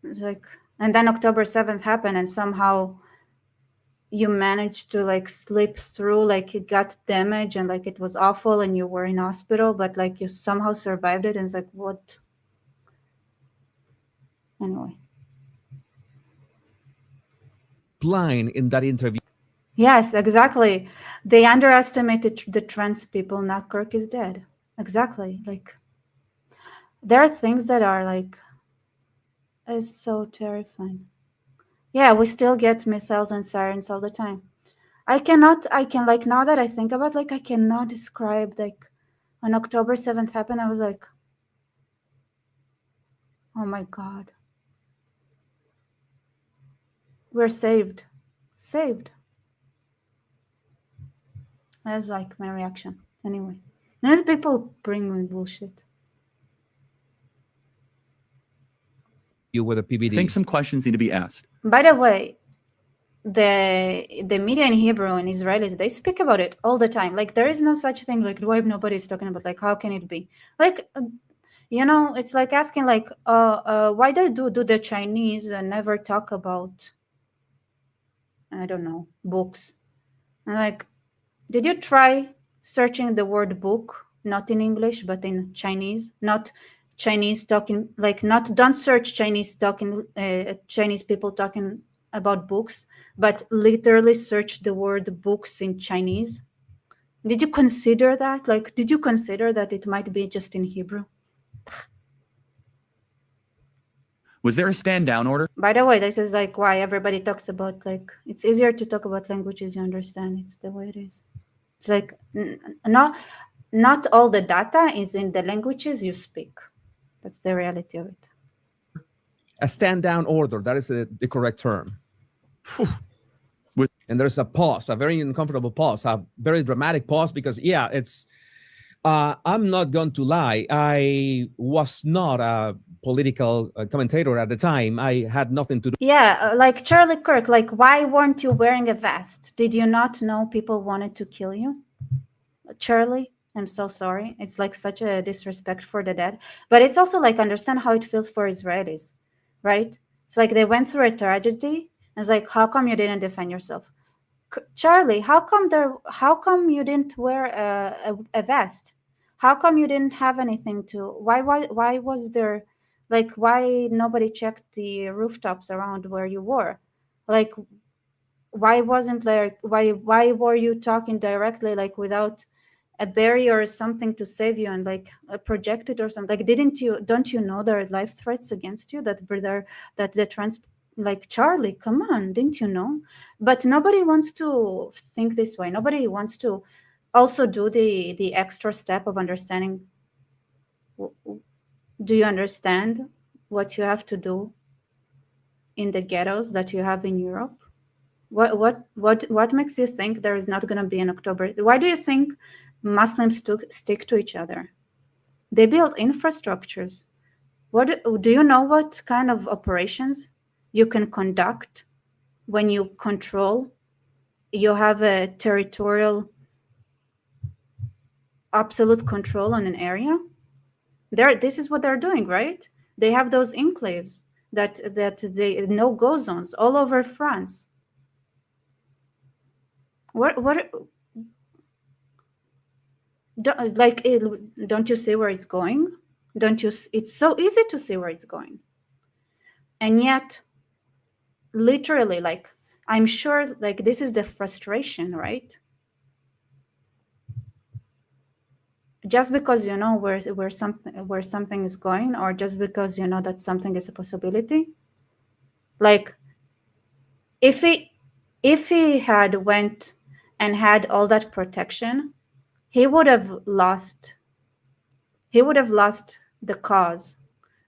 It's like, and then October 7th happened, and somehow you managed to like slip through, like it got damaged and like it was awful and you were in hospital, but like you somehow survived it. And it's like, what? Anyway. Blind in that interview. Yes, exactly. They underestimated the trans people. Now Kirk is dead. Exactly. Like, there are things that are like, is so terrifying. Yeah, we still get missiles and sirens all the time. I can like, now that I think about, like, I cannot describe, like, when October 7th happened, I was like, oh my God. We're saved. Saved. That's like my reaction. Anyway, these people bring me bullshit. You with a PBD. I think some questions need to be asked. By the way, the media in Hebrew and Israelis, they speak about it all the time. Like, there is no such thing like, why nobody's talking about, like, how can it be? Like, you know, it's like asking, like, why do the Chinese never talk about, I don't know, books? And like, did you try searching the word book, not in English, but in Chinese? Not Chinese talking, like, don't search Chinese talking, Chinese people talking about books, but literally search the word books in Chinese. Did you consider that? Like, did you consider that it might be just in Hebrew? Was there a stand down order? By the way, this is like why everybody talks about, like, it's easier to talk about languages you understand. It's the way it is. It's like, not all the data is in the languages you speak. That's the reality of it. A stand down order. That is the correct term. And there's a pause, a very uncomfortable pause, a very dramatic pause, because, yeah, it's, I'm not going to lie. I was not a political commentator at the time. I had nothing to do. Yeah, like Charlie Kirk, like, why weren't you wearing a vest? Did you not know people wanted to kill you? Charlie, I'm so sorry. It's like such a disrespect for the dead. But it's also like, understand how it feels for Israelis, right? It's like they went through a tragedy. And it's like, how come you didn't defend yourself? Charlie, how come you didn't wear a vest? How come you didn't have anything to, why was there, like, why nobody checked the rooftops around where you were? Like, why wasn't there, why were you talking directly, like, without a barrier or something to save you, and like projected or something? Like, don't you know there are life threats against you that the trans, like, Charlie, come on, didn't you know? But nobody wants to think this way. Nobody wants to also do the extra step of understanding Do you understand what you have to do in the ghettos that you have in Europe? What makes you think there is not going to be an October? Why do you think Muslims stick to each other? They build infrastructures. What do you know what kind of operations you can conduct when you control? You have a territorial absolute control on an area. This is what they're doing, right? They have those enclaves that they no-go zones all over France. Don't you see where it's going? Don't you? It's so easy to see where it's going. And yet, literally, like, I'm sure, like, this is the frustration, right? Just because you know where something is going, or just because you know that something is a possibility. Like, if he had went and had all that protection, he would have lost the cause,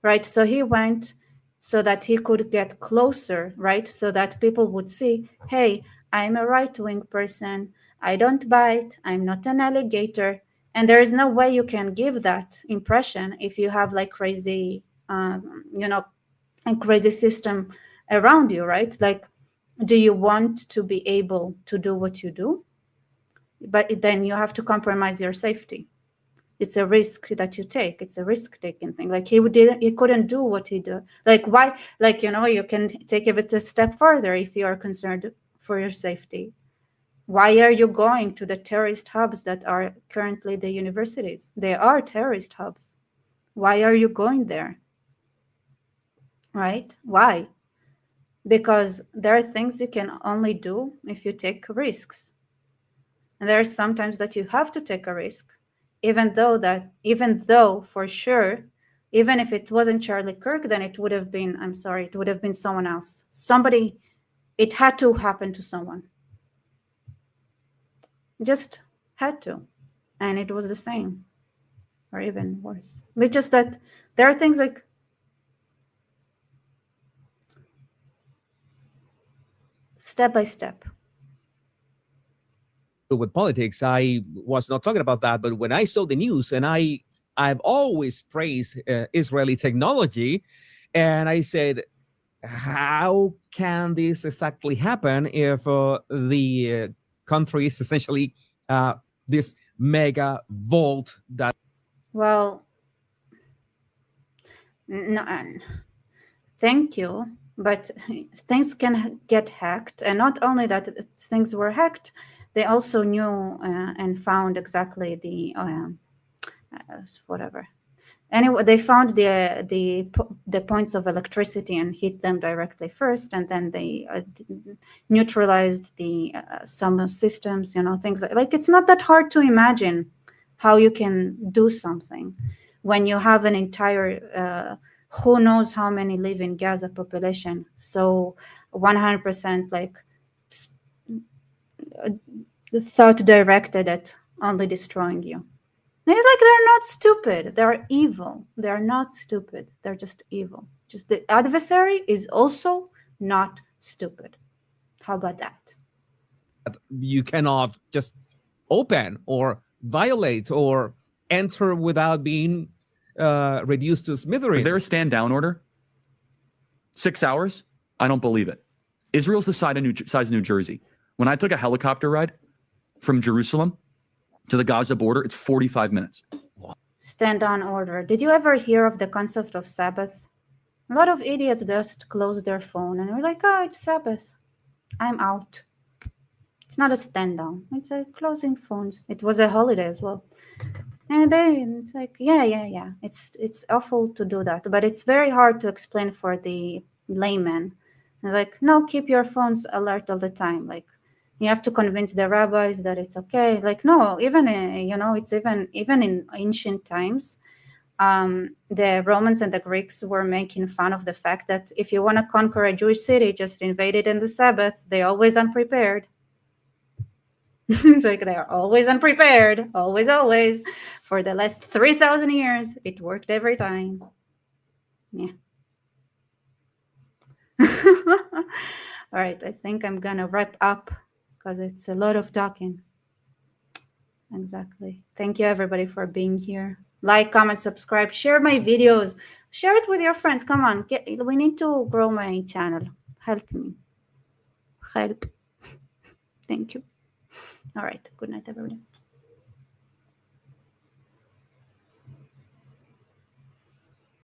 right? So he went so that he could get closer, right? So that people would see, hey, I'm a right-wing person. I don't bite. I'm not an alligator. And there is no way you can give that impression if you have like crazy, a crazy system around you, right? Like, do you want to be able to do what you do? But then you have to compromise your safety. It's a risk that you take. It's a risk-taking thing. Like, he couldn't do what he did. Like, why? Like, you can take it a step further if you are concerned for your safety. Why are you going to the terrorist hubs that are currently the universities? They are terrorist hubs. Why are you going there? Right? Why? Because there are things you can only do if you take risks. And there are sometimes that you have to take a risk, even though for sure, even if it wasn't Charlie Kirk, then it would have been, it would have been someone else. It had to happen to someone. Just had to. And it was the same, or even worse. But just that there are things like, step by step. With politics, I was not talking about that, but when I saw the news, and I've always praised Israeli technology, and I said, how can this exactly happen if the country is essentially this mega vault that? Well, no, thank you, but things can get hacked, and not only that things were hacked, they also knew and found exactly the whatever. Anyway, they found the points of electricity and hit them directly first, and then they neutralized the some systems. Things like it's not that hard to imagine how you can do something when you have an entire who knows how many live in Gaza population. So 100% like the thought directed at only destroying you. It's like they're not stupid. They're evil. They're not stupid. They're just evil. Just the adversary is also not stupid. How about that? You cannot just open or violate or enter without being reduced to smithereens. Is there a stand down order? 6 hours? I don't believe it. Israel's the size of New Jersey. When I took a helicopter ride from Jerusalem to the Gaza border, it's 45 minutes. Stand down order. Did you ever hear of the concept of Sabbath? A lot of idiots just close their phone and we're like, oh, it's Sabbath. I'm out. It's not a stand down. It's a closing phones. It was a holiday as well. And then it's like, yeah. It's awful to do that. But it's very hard to explain for the layman. They're like, no, keep your phones alert all the time. Like, you have to convince the rabbis that it's okay. Like, no, even it's even in ancient times, the Romans and the Greeks were making fun of the fact that if you want to conquer a Jewish city, just invade it in the Sabbath. They're always unprepared. It's like they're always unprepared, always. For the last 3,000 years, it worked every time. Yeah. All right, I think I'm gonna wrap up because it's a lot of talking. Exactly. Thank you everybody for being here. Like, comment, subscribe, share my videos, share it with your friends. Come on, we need to grow my channel. Help me. Help. Thank you. All right. Good night, everybody.